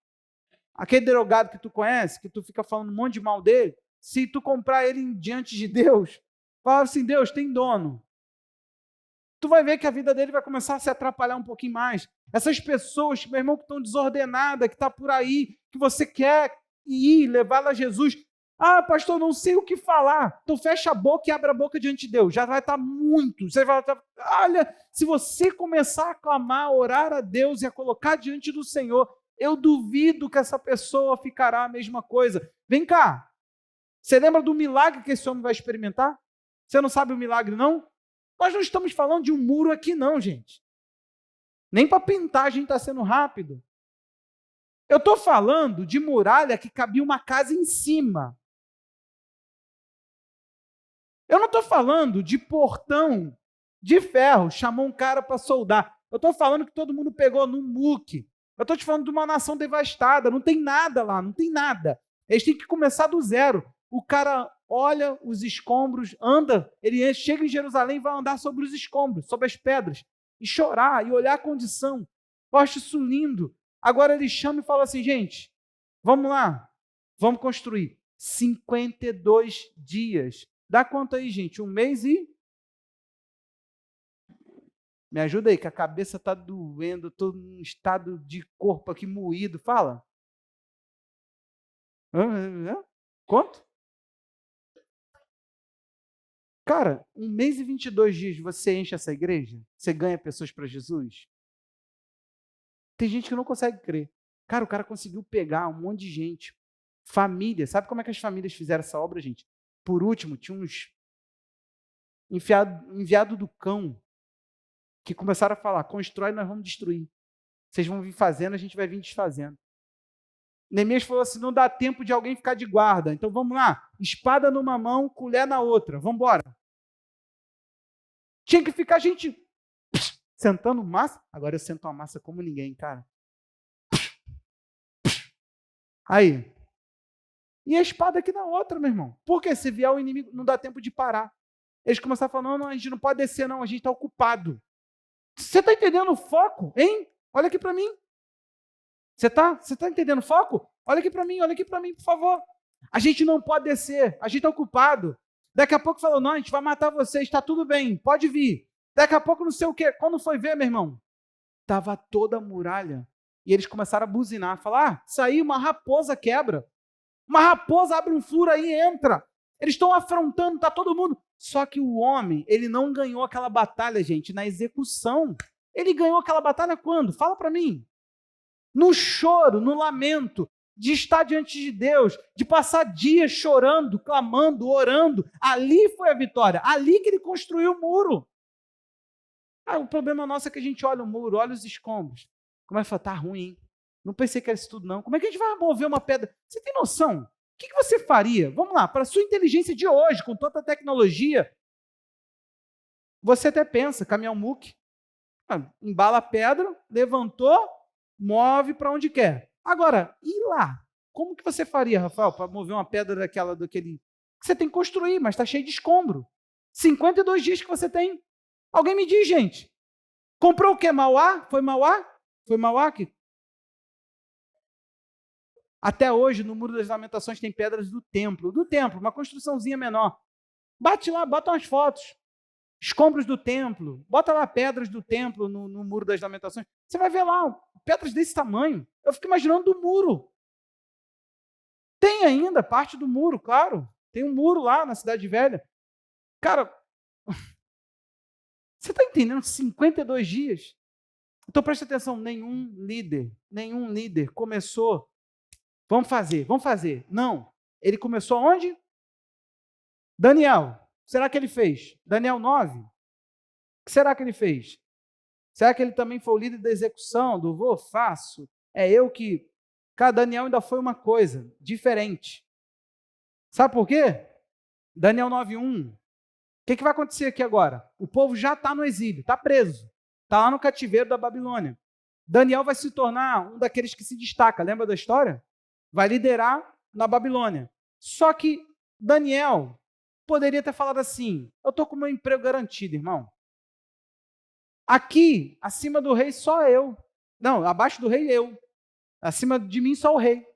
Aquele drogado que tu conhece, que tu fica falando um monte de mal dele, se tu comprar ele diante de Deus, fala assim, Deus, tem dono. Tu vai ver que a vida dele vai começar a se atrapalhar um pouquinho mais. Essas pessoas, meu irmão, que estão desordenadas, que está por aí, que você quer ir, levá-la a Jesus. Ah, pastor, não sei o que falar. Então fecha a boca e abre a boca diante de Deus. Já vai estar muito. Você vai estar... Olha, se você começar a clamar, a orar a Deus e a colocar diante do Senhor, eu duvido que essa pessoa ficará a mesma coisa. Vem cá. Você lembra do milagre que esse homem vai experimentar? Você não sabe o milagre, não? Nós não estamos falando de um muro aqui, não, gente. Nem para pintar a gente está sendo rápido. Eu estou falando de muralha que cabia uma casa em cima. Eu não estou falando de portão de ferro, chamou um cara para soldar. Eu estou falando que todo mundo pegou no muque. Eu estou te falando de uma nação devastada, não tem nada lá, não tem nada. Eles têm que começar do zero. O cara olha os escombros, anda, ele chega em Jerusalém e vai andar sobre os escombros, sobre as pedras, e chorar, e olhar a condição. Eu acho isso lindo. Agora ele chama e fala assim, gente, vamos lá, vamos construir. 52 dias. Dá conta aí, gente, 1 mês e... Me ajuda aí, que a cabeça está doendo, estou num estado de corpo aqui moído. Fala. Quanto? Cara, 1 mês e 22 dias você enche essa igreja? Você ganha pessoas para Jesus? Tem gente que não consegue crer. Cara, o cara conseguiu pegar um monte de gente. Família. Sabe como é que as famílias fizeram essa obra, gente? Por último, tinha uns enviado do cão que começaram a falar, constrói, nós vamos destruir. Vocês vão vir fazendo, a gente vai vir desfazendo. Neemias falou assim, não dá tempo de alguém ficar de guarda. Então vamos lá, espada numa mão, colher na outra. Vamos embora. Tinha que ficar gente sentando massa. Agora eu sento uma massa como ninguém, cara. Aí. E a espada aqui na outra, meu irmão. Porque se vier o inimigo, não dá tempo de parar. Eles começaram a falar, não, a gente não pode descer, não, a gente está ocupado. Você está entendendo o foco, hein? Olha aqui para mim. Você tá entendendo o foco? Olha aqui para mim, por favor. A gente não pode descer, a gente está ocupado. Daqui a pouco falou, não, a gente vai matar vocês, está tudo bem, pode vir. Daqui a pouco não sei o quê. Quando foi ver, meu irmão, estava toda a muralha. E eles começaram a buzinar, falar, isso aí uma raposa quebra. Uma raposa abre um furo aí e entra. Eles estão afrontando, está todo mundo. Só que o homem, ele não ganhou aquela batalha, gente, na execução. Ele ganhou aquela batalha quando? Fala para mim. No choro, no lamento, de estar diante de Deus, de passar dias chorando, clamando, orando. Ali foi a vitória. Ali que ele construiu o muro. O problema nosso é que a gente olha o muro, olha os escombros. Como é que fala? Tá ruim, hein? Não pensei que era isso tudo, não. Como é que a gente vai mover uma pedra? Você tem noção? O que você faria? Vamos lá, para a sua inteligência de hoje, com tanta tecnologia, você até pensa, caminhão muque, embala a pedra, levantou, move para onde quer. Agora, e lá? Como que você faria, Rafael, para mover uma pedra daquele... Você tem que construir, mas está cheio de escombro. 52 dias que você tem. Alguém me diz, gente. Comprou o quê? Mauá? Foi Mauá? Foi Mauá que... Até hoje, no Muro das Lamentações, tem pedras do templo, uma construçãozinha menor. Bate lá, bota umas fotos. Escombros do templo. Bota lá pedras do templo no Muro das Lamentações. Você vai ver lá, pedras desse tamanho. Eu fico imaginando o muro. Tem ainda parte do muro, claro. Tem um muro lá na Cidade Velha. Cara, você está entendendo? 52 dias. Então preste atenção, nenhum líder começou... Vamos fazer. Não. Ele começou onde? Daniel. Será que ele fez? Daniel 9. O que será que ele fez? Será que ele também foi o líder da execução, do vou, faço? É eu que... Cara, Daniel ainda foi uma coisa diferente. Sabe por quê? Daniel 9:1. O que vai acontecer aqui agora? O povo já está no exílio, está preso. Está lá no cativeiro da Babilônia. Daniel vai se tornar um daqueles que se destaca. Lembra da história? Vai liderar na Babilônia. Só que Daniel poderia ter falado assim, eu estou com o meu emprego garantido, irmão. Aqui, acima do rei, só eu. Não, abaixo do rei, eu. Acima de mim, só o rei.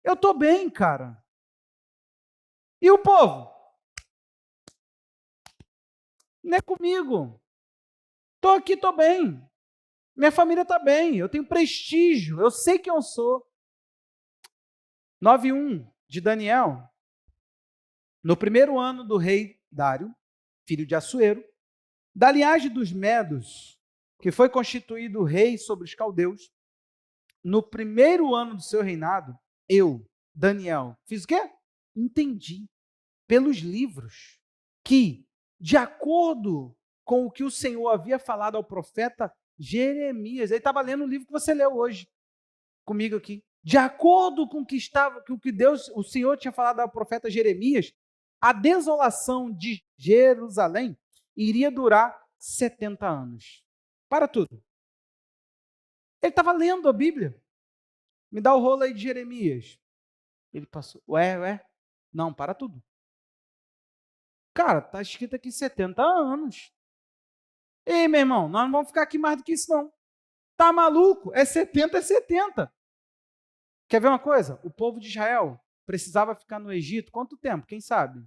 Eu estou bem, cara. E o povo? Não é comigo. Estou aqui, estou bem. Minha família está bem. Eu tenho prestígio. Eu sei quem eu sou. 9:1 de Daniel. No primeiro ano do rei Dário, filho de Assuero, da linhagem dos Medos, que foi constituído rei sobre os caldeus, no primeiro ano do seu reinado, eu, Daniel, fiz o quê? Entendi pelos livros que, de acordo com o que o Senhor havia falado ao profeta Jeremias, ele estava lendo o livro que você leu hoje, comigo aqui, De acordo com o que Deus, o Senhor tinha falado ao profeta Jeremias, a desolação de Jerusalém iria durar 70 anos. Para tudo. Ele estava lendo a Bíblia. Me dá o rolo aí de Jeremias. Ele passou. Ué. Não, para tudo. Cara, está escrito aqui 70 anos. Ei, meu irmão, nós não vamos ficar aqui mais do que isso, não. Tá maluco? É 70, é 70. Quer ver uma coisa? O povo de Israel precisava ficar no Egito quanto tempo? Quem sabe?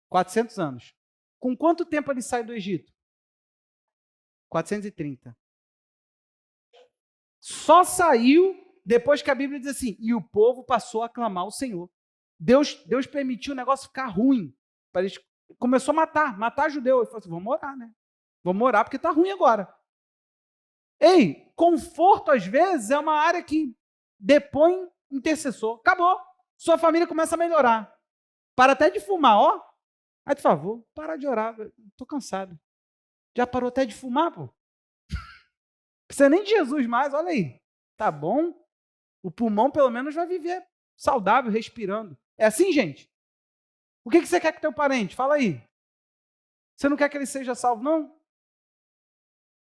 400 anos. Com quanto tempo ele sai do Egito? 430. Só saiu depois que a Bíblia diz assim, e o povo passou a clamar ao Senhor. Deus permitiu o negócio ficar ruim. Eles começou a matar judeu. Ele falou assim, vamos orar, né? Vamos orar porque está ruim agora. Ei, conforto às vezes é uma área que depõe intercessor. Acabou. Sua família começa a melhorar. Para até de fumar, ó. Aí, por favor, para de orar. Estou cansado. Já parou até de fumar, pô? Precisa nem de Jesus mais, olha aí. Tá bom? O pulmão pelo menos vai viver saudável, respirando. É assim, gente? O que você quer com teu parente? Fala aí. Você não quer que ele seja salvo, não?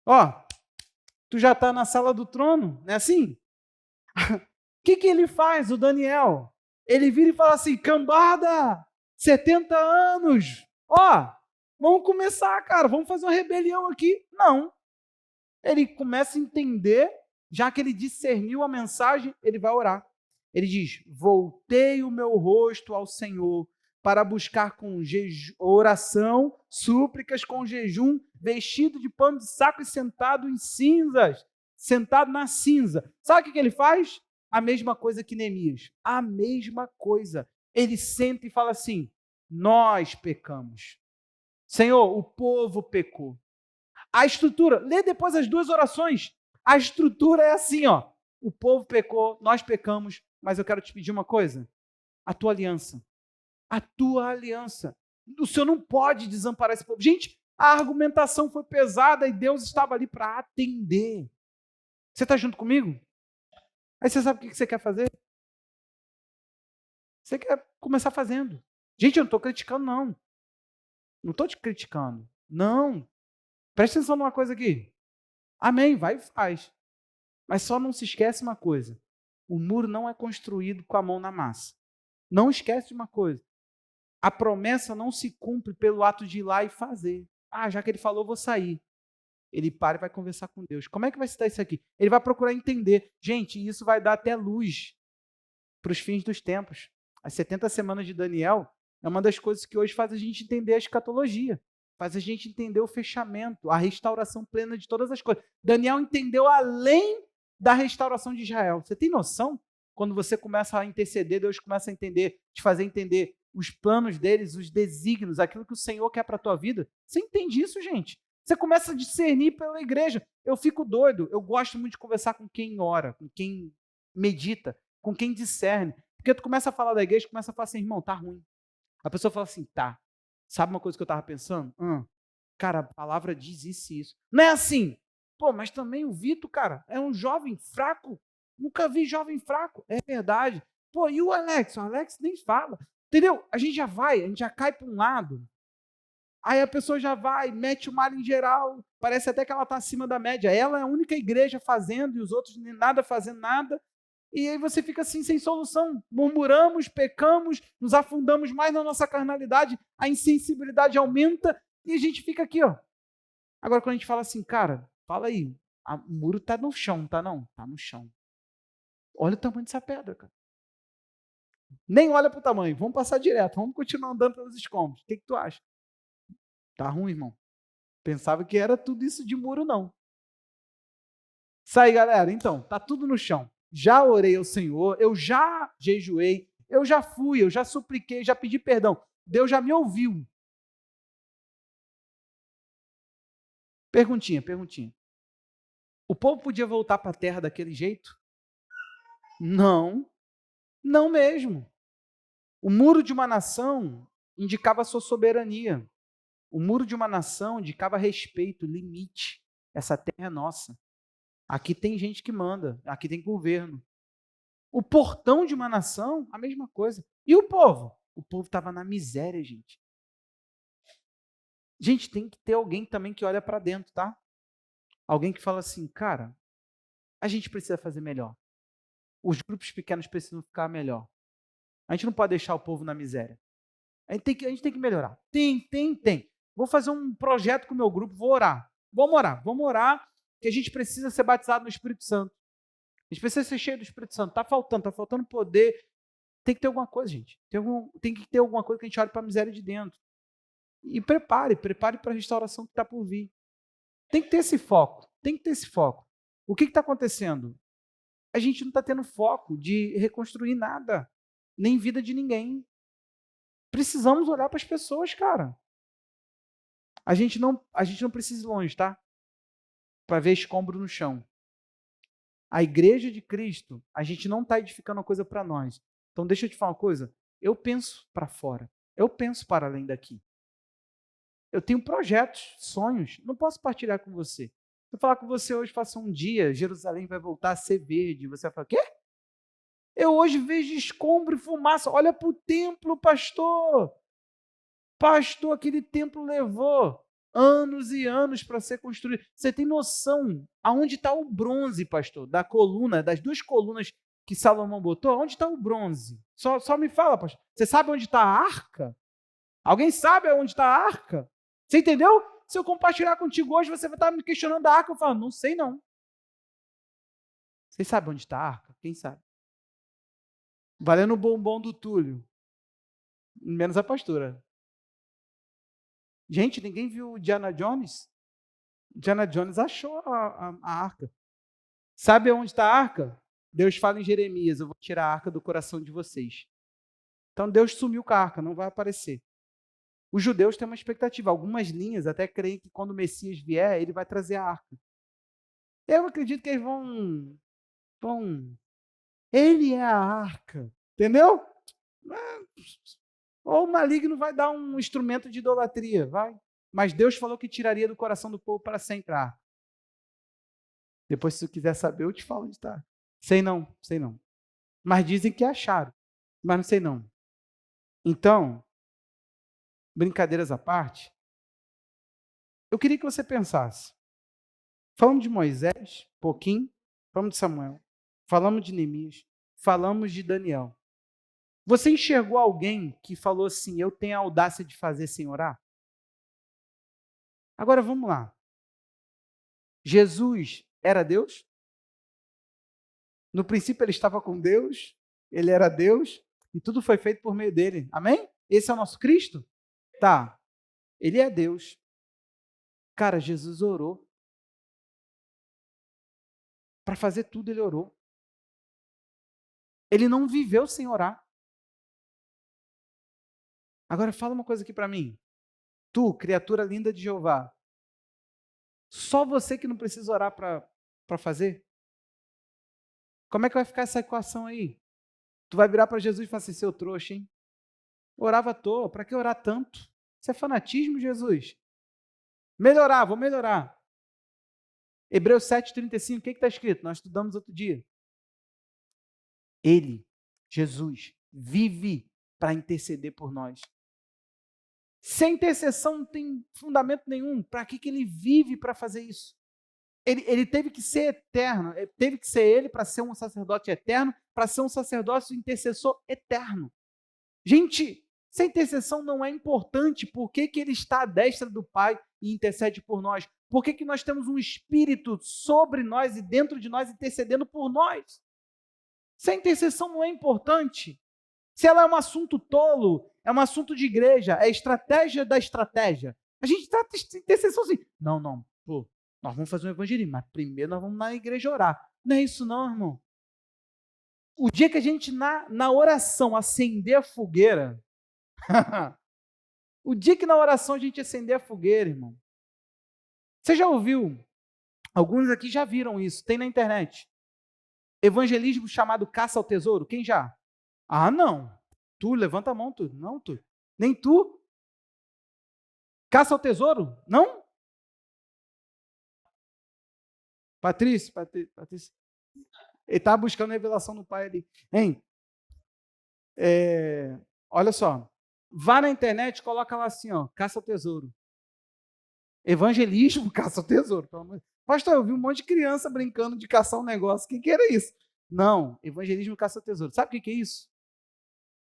Ó, tu já está na sala do trono, não é assim? O que ele faz, o Daniel? Ele vira e fala assim, cambada, 70 anos. Ó, vamos começar, cara, vamos fazer uma rebelião aqui. Não. Ele começa a entender, já que ele discerniu a mensagem, ele vai orar. Ele diz, voltei o meu rosto ao Senhor para buscar com oração, súplicas com jejum, vestido de pano de saco e sentado em cinzas, sentado na cinza. Sabe o que ele faz? A mesma coisa que Neemias. A mesma coisa. Ele senta e fala assim, nós pecamos. Senhor, o povo pecou. A estrutura, lê depois as duas orações. A estrutura é assim, ó. O povo pecou, nós pecamos, mas eu quero te pedir uma coisa. A tua aliança. A tua aliança. O Senhor não pode desamparar esse povo. Gente, a argumentação foi pesada e Deus estava ali para atender. Você está junto comigo? Aí você sabe o que você quer fazer? Você quer começar fazendo. Gente, eu não estou criticando, não. Não estou te criticando. Não. Presta atenção numa coisa aqui. Amém, vai e faz. Mas só não se esquece uma coisa. O muro não é construído com a mão na massa. Não esquece de uma coisa. A promessa não se cumpre pelo ato de ir lá e fazer. Ah, já que ele falou, vou sair. Ele para e vai conversar com Deus. Como é que vai se dar isso aqui? Ele vai procurar entender. Gente, isso vai dar até luz para os fins dos tempos. As 70 semanas de Daniel é uma das coisas que hoje faz a gente entender a escatologia. Faz a gente entender o fechamento, a restauração plena de todas as coisas. Daniel entendeu além da restauração de Israel. Você tem noção? Quando você começa a interceder, Deus começa a entender, te fazer entender os planos deles, os desígnios, aquilo que o Senhor quer para a tua vida. Você entende isso, gente? Você começa a discernir pela igreja. Eu fico doido. Eu gosto muito de conversar com quem ora, com quem medita, com quem discerne. Porque tu começa a falar da igreja, começa a falar assim, irmão, tá ruim. A pessoa fala assim, tá. Sabe uma coisa que eu estava pensando? Cara, a palavra diz isso e isso. Não é assim. Pô, mas também o Vitor, cara, é um jovem fraco. Nunca vi jovem fraco. É verdade. Pô, e o Alex? O Alex nem fala. Entendeu? A gente já cai para um lado. Aí a pessoa já vai, mete o mal em geral. Parece até que ela está acima da média. Ela é a única igreja fazendo e os outros nem nada fazendo nada. E aí você fica assim, sem solução. Murmuramos, pecamos, nos afundamos mais na nossa carnalidade, a insensibilidade aumenta e a gente fica aqui, ó. Agora, quando a gente fala assim, cara, fala aí, o muro tá no chão, tá não? Tá no chão. Olha o tamanho dessa pedra, cara. Nem olha pro tamanho, vamos passar direto, vamos continuar andando pelos escombros. O que tu acha? Tá ruim, irmão. Pensava que era tudo isso de muro, não. Sai, galera, então, tá tudo no chão. Já orei ao Senhor, eu já jejuei, eu já fui, eu já supliquei, já pedi perdão. Deus já me ouviu. Perguntinha. O povo podia voltar para a terra daquele jeito? Não, não mesmo. O muro de uma nação indicava a sua soberania. O muro de uma nação indicava respeito, limite. Essa terra é nossa. Aqui tem gente que manda, aqui tem governo. O portão de uma nação, a mesma coisa. E o povo? O povo estava na miséria, gente. Gente, tem que ter alguém também que olha para dentro, tá? Alguém que fala assim, cara, a gente precisa fazer melhor. Os grupos pequenos precisam ficar melhor. A gente não pode deixar o povo na miséria. A gente tem que melhorar. Tem. Vou fazer um projeto com o meu grupo, vou orar. Vamos orar, que a gente precisa ser batizado no Espírito Santo. A gente precisa ser cheio do Espírito Santo. Tá faltando poder. Tem que ter alguma coisa, gente. Tem que ter alguma coisa que a gente olhe para a miséria de dentro. E prepare para a restauração que está por vir. Tem que ter esse foco. O que está acontecendo? A gente não está tendo foco de reconstruir nada, nem vida de ninguém. Precisamos olhar para as pessoas, cara. A gente não precisa ir longe, tá? Para ver escombro no chão. A igreja de Cristo, a gente não está edificando uma coisa para nós. Então, deixa eu te falar uma coisa. Eu penso para fora. Eu penso para além daqui. Eu tenho projetos, sonhos. Não posso partilhar com você. Se eu falar com você hoje, faça um dia, Jerusalém vai voltar a ser verde. Você vai falar, quê? Eu hoje vejo escombro e fumaça. Olha para o templo, pastor. Pastor, aquele templo levou anos e anos para ser construído. Você tem noção aonde está o bronze, pastor? Da coluna, das 2 colunas que Salomão botou? Onde está o bronze? Só me fala, pastor. Você sabe onde está a arca? Alguém sabe onde está a arca? Você entendeu? Se eu compartilhar contigo hoje, você vai estar me questionando da arca. Eu falo, não sei não. Vocês sabem onde está a arca? Quem sabe? Valendo o bombom do Túlio. Menos a pastora. Gente, ninguém viu Indiana Jones? Indiana Jones achou a arca. Sabe onde está a arca? Deus fala em Jeremias, eu vou tirar a arca do coração de vocês. Então Deus sumiu com a arca, não vai aparecer. Os judeus têm uma expectativa. Algumas linhas até creem que quando o Messias vier, ele vai trazer a arca. Eu acredito que eles vão... Ele é a arca. Entendeu? Ou o maligno vai dar um instrumento de idolatria, vai. Mas Deus falou que tiraria do coração do povo para sempre a arca. Depois, se você quiser saber, eu te falo onde está. Sei não. Mas dizem que acharam. Mas não sei não. Então, brincadeiras à parte, eu queria que você pensasse. Falamos de Moisés, pouquinho, falamos de Samuel, falamos de Neemias, falamos de Daniel. Você enxergou alguém que falou assim, eu tenho a audácia de fazer sem orar? Agora vamos lá. Jesus era Deus? No princípio ele estava com Deus, ele era Deus, e tudo foi feito por meio dele. Amém? Esse é o nosso Cristo? Tá. Ele é Deus. Cara, Jesus orou. Para fazer tudo ele orou. Ele não viveu sem orar. Agora fala uma coisa aqui para mim. Tu, criatura linda de Jeová, só você que não precisa orar para fazer? Como é que vai ficar essa equação aí? Tu vai virar para Jesus e falar assim, seu trouxa, hein? Orava à toa, para que orar tanto? Isso é fanatismo, Jesus. Vou melhorar. Hebreus 7,35, o que está escrito? Nós estudamos outro dia. Ele, Jesus, vive para interceder por nós. Sem intercessão não tem fundamento nenhum. Para que ele vive para fazer isso? Ele teve que ser eterno, teve que ser ele para ser um sacerdote eterno, para ser um sacerdócio intercessor eterno. Gente, se a intercessão não é importante, por que ele está à destra do Pai e intercede por nós? Por que nós temos um Espírito sobre nós e dentro de nós intercedendo por nós? Se a intercessão não é importante, se ela é um assunto tolo, é um assunto de igreja, é estratégia da estratégia. A gente trata de intercessão assim. Não, pô, nós vamos fazer um evangelismo, mas primeiro nós vamos na igreja orar. Não é isso não, irmão. O dia que a gente, na oração, acender a fogueira, o dia que na oração a gente acender a fogueira, irmão, você já ouviu? Alguns aqui já viram isso, tem na internet. Evangelismo chamado caça ao tesouro, quem já? Ah, não. Tu, levanta a mão, tu. Não, tu. Nem tu. Caça ao tesouro? Não? Patrícia. Ele estava buscando revelação no pai ali. Hein? Olha só. Vá na internet, coloca lá assim, ó, caça ao tesouro. Evangelismo, caça ao tesouro. Pastor, eu vi um monte de criança brincando de caçar um negócio. O que era isso? Não, evangelismo, caça ao tesouro. Sabe o que é isso?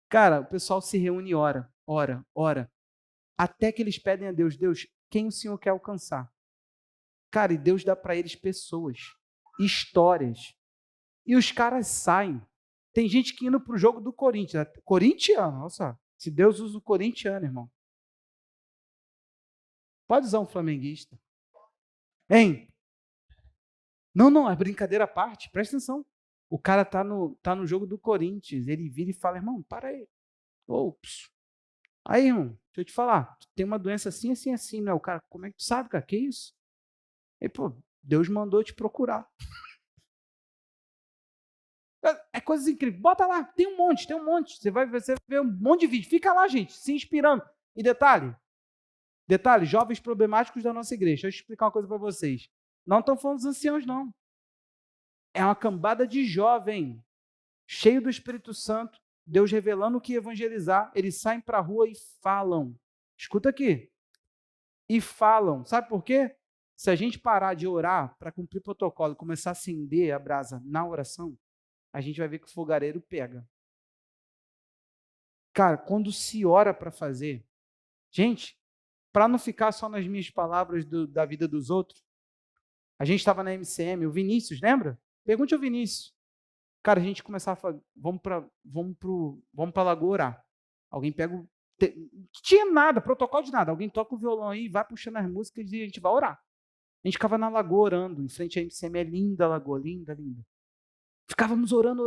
Cara, o pessoal se reúne e ora, até que eles pedem a Deus, Deus, quem o Senhor quer alcançar? Cara, e Deus dá para eles pessoas, histórias. E os caras saem. Tem gente que indo para o jogo do Corinthians. Corintiano, olha só. Se Deus usa o corintiano, irmão. Pode usar um flamenguista. Hein? Não, é brincadeira à parte. Presta atenção. O cara tá no jogo do Corinthians. Ele vira e fala, irmão, para aí. Ops. Aí, irmão, deixa eu te falar. Tu tem uma doença assim, assim, assim, né? O cara, como é que tu sabe, cara? Que isso? E, pô, Deus mandou te procurar. É coisas incríveis. Bota lá, tem um monte. Você vai ver um monte de vídeo. Fica lá, gente, se inspirando. E detalhe, jovens problemáticos da nossa igreja. Deixa eu explicar uma coisa para vocês. Não estão falando dos anciãos, não. É uma cambada de jovem, cheio do Espírito Santo, Deus revelando o que evangelizar. Eles saem para a rua e falam. Escuta aqui. E falam. Sabe por quê? Se a gente parar de orar para cumprir o protocolo e começar a acender a brasa na oração, a gente vai ver que o fogareiro pega. Cara, quando se ora para fazer, gente, para não ficar só nas minhas palavras da vida dos outros, a gente estava na MCM, o Vinícius, lembra? Pergunte ao Vinícius. Cara, a gente começava a falar, vamos para Lagoa orar. Alguém pega o... Não tinha nada, protocolo de nada. Alguém toca o violão aí, vai puxando as músicas e a gente vai orar. A gente ficava na lagoa orando, em frente à MCM, é linda a lagoa, linda, linda. Ficávamos orando.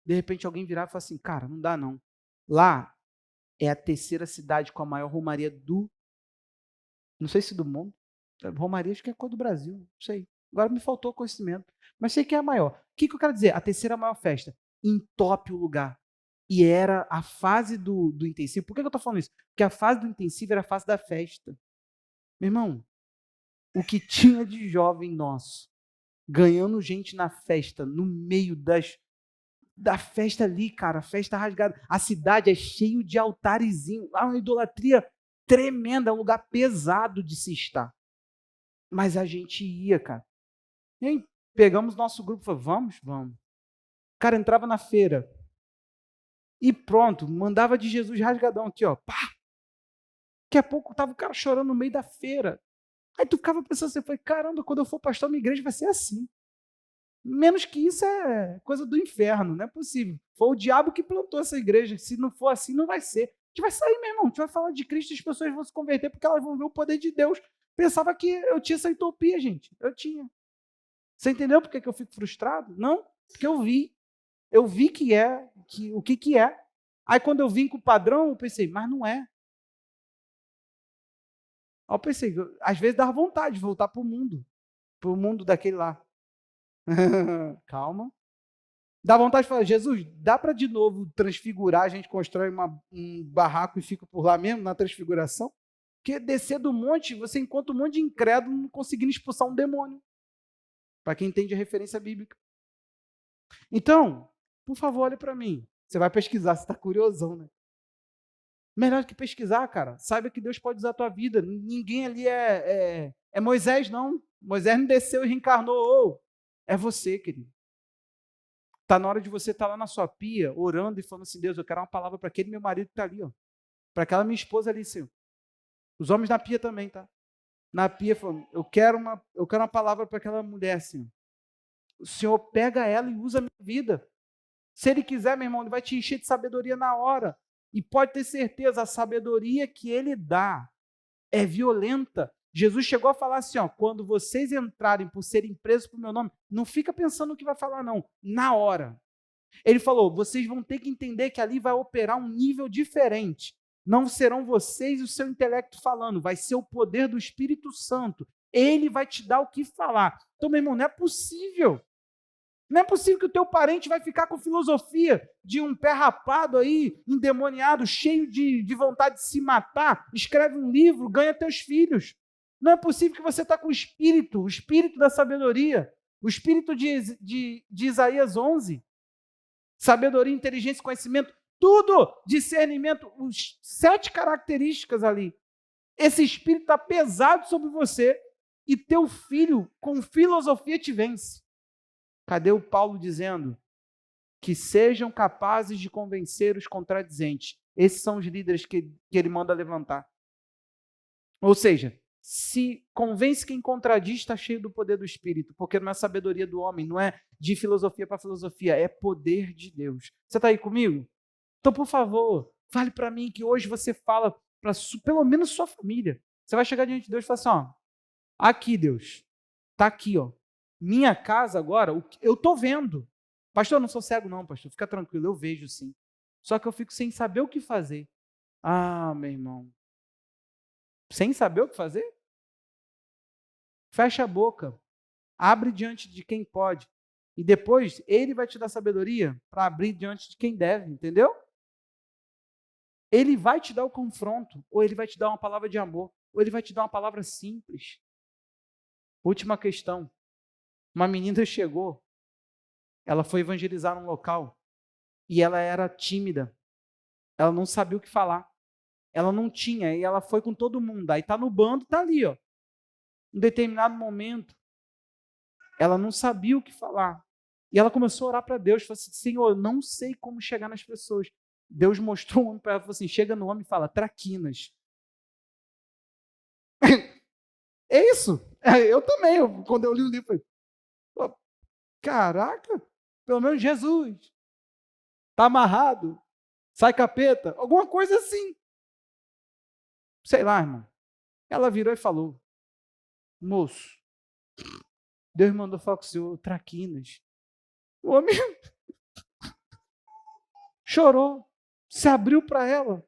De repente alguém virava e falava assim, cara, não dá não. Lá é a terceira cidade com a maior romaria não sei se do mundo. Romaria acho que é coisa do Brasil, não sei. Agora me faltou conhecimento. Mas sei que é a maior. O que eu quero dizer? A terceira maior festa. Entope o lugar. E era a fase do intensivo. Por que eu estou falando isso? Porque a fase do intensivo era a fase da festa. Meu irmão, o que tinha de jovem nosso, ganhando gente na festa, no meio da festa ali, cara, festa rasgada. A cidade é cheio de altarezinho. Há uma idolatria tremenda, é um lugar pesado de se estar. Mas a gente ia, cara. E aí, pegamos nosso grupo e falamos, vamos. Cara, entrava na feira e pronto, mandava de Jesus rasgadão aqui, ó. Pá! Daqui a pouco tava o cara chorando no meio da feira. Aí tu ficava pensando assim, foi caramba, quando eu for pastor, minha igreja vai ser assim. Menos que isso é coisa do inferno, não é possível. Foi o diabo que plantou essa igreja. Se não for assim, não vai ser. A gente vai sair, meu irmão. A gente vai falar de Cristo e as pessoas vão se converter porque elas vão ver o poder de Deus. Pensava que eu tinha essa utopia, gente. Eu tinha. Você entendeu por que eu fico frustrado? Não, porque eu vi. Eu vi o que é. Aí quando eu vim com o padrão, eu pensei, mas não é. Aí eu pensei, às vezes dava vontade de voltar para o mundo daquele lá. Calma. Dá vontade de falar, Jesus, dá para de novo transfigurar, a gente constrói um barraco e fica por lá mesmo, na transfiguração? Porque descer do monte, você encontra um monte de incrédulo não conseguindo expulsar um demônio. Para quem entende a referência bíblica. Então, por favor, olhe para mim. Você vai pesquisar, você está curiosão, né? Melhor do que pesquisar, cara. Saiba que Deus pode usar a tua vida. Ninguém ali é Moisés, não. Moisés não desceu e reencarnou. É você, querido. Está na hora de você estar lá na sua pia, orando e falando assim, Deus, eu quero uma palavra para aquele meu marido que está ali, ó. Para aquela minha esposa ali, Senhor. Os homens na pia também, tá? Na pia, falando, eu quero uma palavra para aquela mulher, Senhor. O Senhor pega ela e usa a minha vida. Se Ele quiser, meu irmão, Ele vai te encher de sabedoria na hora. E pode ter certeza, a sabedoria que Ele dá é violenta. Jesus chegou a falar assim, ó, quando vocês entrarem por serem presos por meu nome, não fica pensando no que vai falar, não. Na hora. Ele falou, vocês vão ter que entender que ali vai operar um nível diferente. Não serão vocês e o seu intelecto falando, vai ser o poder do Espírito Santo. Ele vai te dar o que falar. Então, meu irmão, não é possível. Não é possível que o teu parente vai ficar com filosofia de um pé rapado aí, endemoniado, cheio de vontade de se matar, escreve um livro, ganha teus filhos. Não é possível que você está com o espírito da sabedoria. O espírito de Isaías 11, sabedoria, inteligência, conhecimento, tudo, discernimento, os 7 características ali. Esse espírito está pesado sobre você e teu filho com filosofia te vence. Cadê o Paulo dizendo que sejam capazes de convencer os contradizentes? Esses são os líderes que ele manda levantar. Ou seja, se convence quem contradiz, está cheio do poder do Espírito, porque não é sabedoria do homem, não é de filosofia para filosofia, é poder de Deus. Você está aí comigo? Então, por favor, fale para mim que hoje você fala para pelo menos sua família. Você vai chegar diante de Deus e falar assim, ó, aqui Deus, está aqui, ó, minha casa agora, eu estou vendo. Pastor, eu não sou cego não, pastor, fica tranquilo, eu vejo sim. Só que eu fico sem saber o que fazer. Ah, meu irmão, sem saber o que fazer? Fecha a boca, abre diante de quem pode, e depois ele vai te dar sabedoria para abrir diante de quem deve, entendeu? Ele vai te dar o confronto, ou ele vai te dar uma palavra de amor, ou ele vai te dar uma palavra simples. Última questão, uma menina chegou, ela foi evangelizar num local, e ela era tímida, ela não sabia o que falar, ela não tinha, e ela foi com todo mundo, aí está no bando, está ali, ó. Em determinado momento, ela não sabia o que falar. E ela começou a orar para Deus, falou assim, Senhor, eu não sei como chegar nas pessoas. Deus mostrou um homem para ela, falou assim, chega no homem e fala, traquinas. É isso. Eu também, quando eu li o livro, falei, caraca, pelo menos Jesus. Está amarrado, sai capeta, alguma coisa assim. Sei lá, irmão. Ela virou e falou, moço, Deus mandou falar com o senhor, traquinas. O homem chorou, se abriu para ela.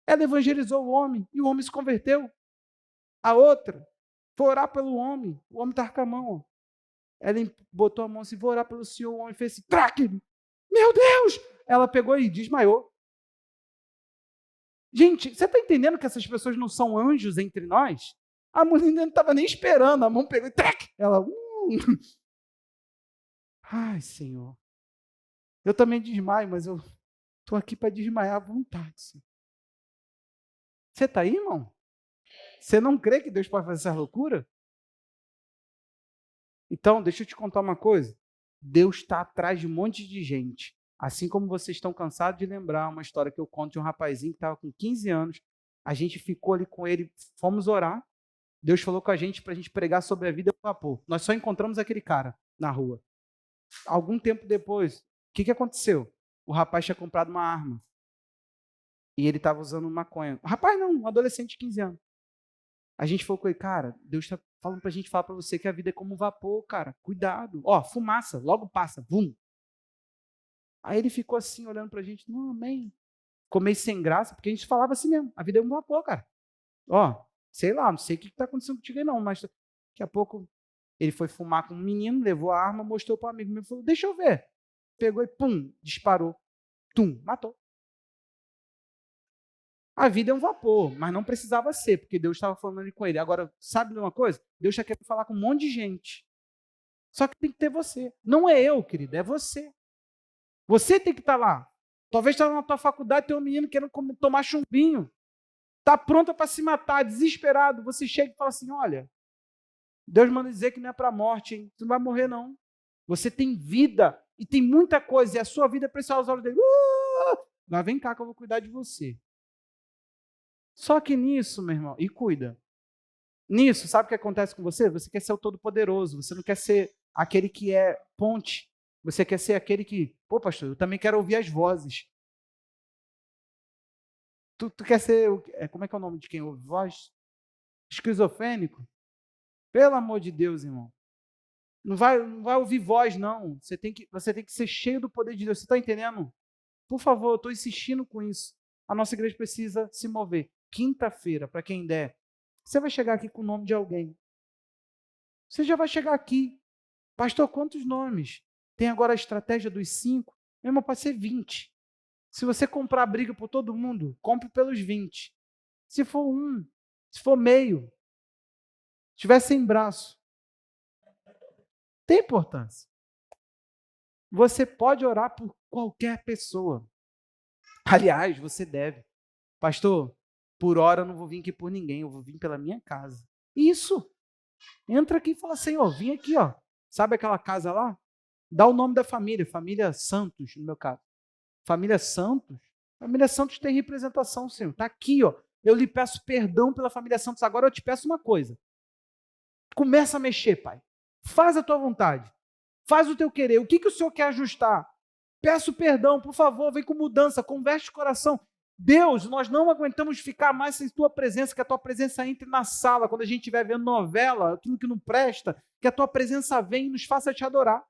Ela evangelizou o homem e o homem se converteu. A outra foi orar pelo homem. O homem estava com a mão. Ó. Ela botou a mão assim, vou orar pelo senhor. O homem fez assim, traque! Meu Deus! Ela pegou e desmaiou. Gente, você está entendendo que essas pessoas não são anjos entre nós? A mulher não estava nem esperando, a mão pegou e traque! Ela, Ai, Senhor. Eu também desmaio, mas eu estou aqui para desmaiar à vontade. Senhor. Você está aí, irmão? Você não crê que Deus pode fazer essa loucura? Então, deixa eu te contar uma coisa. Deus está atrás de um monte de gente. Assim como vocês estão cansados de lembrar uma história que eu conto de um rapazinho que estava com 15 anos. A gente ficou ali com ele, fomos orar. Deus falou com a gente para a gente pregar sobre a vida do vapor. Nós só encontramos aquele cara na rua. Algum tempo depois, o que aconteceu? O rapaz tinha comprado uma arma. E ele estava usando maconha. Rapaz não, um adolescente de 15 anos. A gente falou com ele, cara, Deus está falando pra gente falar para você que a vida é como vapor, cara. Cuidado. Ó, fumaça, logo passa. Vum. Aí ele ficou assim, olhando pra gente. Não, amém. Ficou meio sem graça, porque a gente falava assim mesmo. A vida é um vapor, cara. Ó, sei lá, não sei o que está acontecendo contigo aí não, mas daqui a pouco ele foi fumar com um menino, levou a arma, mostrou para o amigo meu, falou, deixa eu ver. Pegou e pum, disparou. Tum, matou. A vida é um vapor, mas não precisava ser, porque Deus estava falando ali com ele. Agora, sabe de uma coisa? Deus está querendo falar com um monte de gente. Só que tem que ter você. Não é eu, querido, é você. Você tem que estar lá. Talvez está na tua faculdade, tem um menino querendo tomar chumbinho. Está pronto para se matar, desesperado. Você chega e fala assim, olha, Deus manda dizer que não é para a morte, hein? Você não vai morrer, não. Você tem vida e tem muita coisa, e a sua vida é preciosa aos olhos dele. Mas vem cá que eu vou cuidar de você. Só que nisso, meu irmão, e cuida. Nisso, sabe o que acontece com você? Você quer ser o todo-poderoso, você não quer ser aquele que é ponte. Você quer ser aquele que, pô, pastor, eu também quero ouvir as vozes. Tu quer ser, como é que é o nome de quem ouve voz? Esquizofrênico? Pelo amor de Deus, irmão. Não vai ouvir voz, não. Você tem que ser cheio do poder de Deus. Você está entendendo? Por favor, eu estou insistindo com isso. A nossa igreja precisa se mover. Quinta-feira, para quem der, você vai chegar aqui com o nome de alguém. Você já vai chegar aqui. Pastor, quantos nomes? Tem agora a estratégia dos 5. Meu irmão, pode ser 20. Se você comprar briga por todo mundo, compre pelos 20. Se for um, se for meio, se tiver sem braço, Tem importância. Você pode orar por qualquer pessoa. Aliás, você deve. Pastor, por hora eu não vou vir aqui por ninguém, eu vou vir pela minha casa. Isso. Entra aqui e fala, Senhor, vim aqui, ó. Sabe aquela casa lá? Dá o nome da família, família Santos, no meu caso. Família Santos. Família Santos tem representação, Senhor. Está aqui, ó. Eu lhe peço perdão pela família Santos. Agora eu te peço uma coisa. Começa a mexer, Pai. Faz a tua vontade. Faz o teu querer. O que o Senhor quer ajustar? Peço perdão, por favor, vem com mudança, converte o coração. Deus, nós não aguentamos ficar mais sem tua presença, que a tua presença entre na sala, quando a gente estiver vendo novela, aquilo que não presta, que a tua presença venha e nos faça te adorar.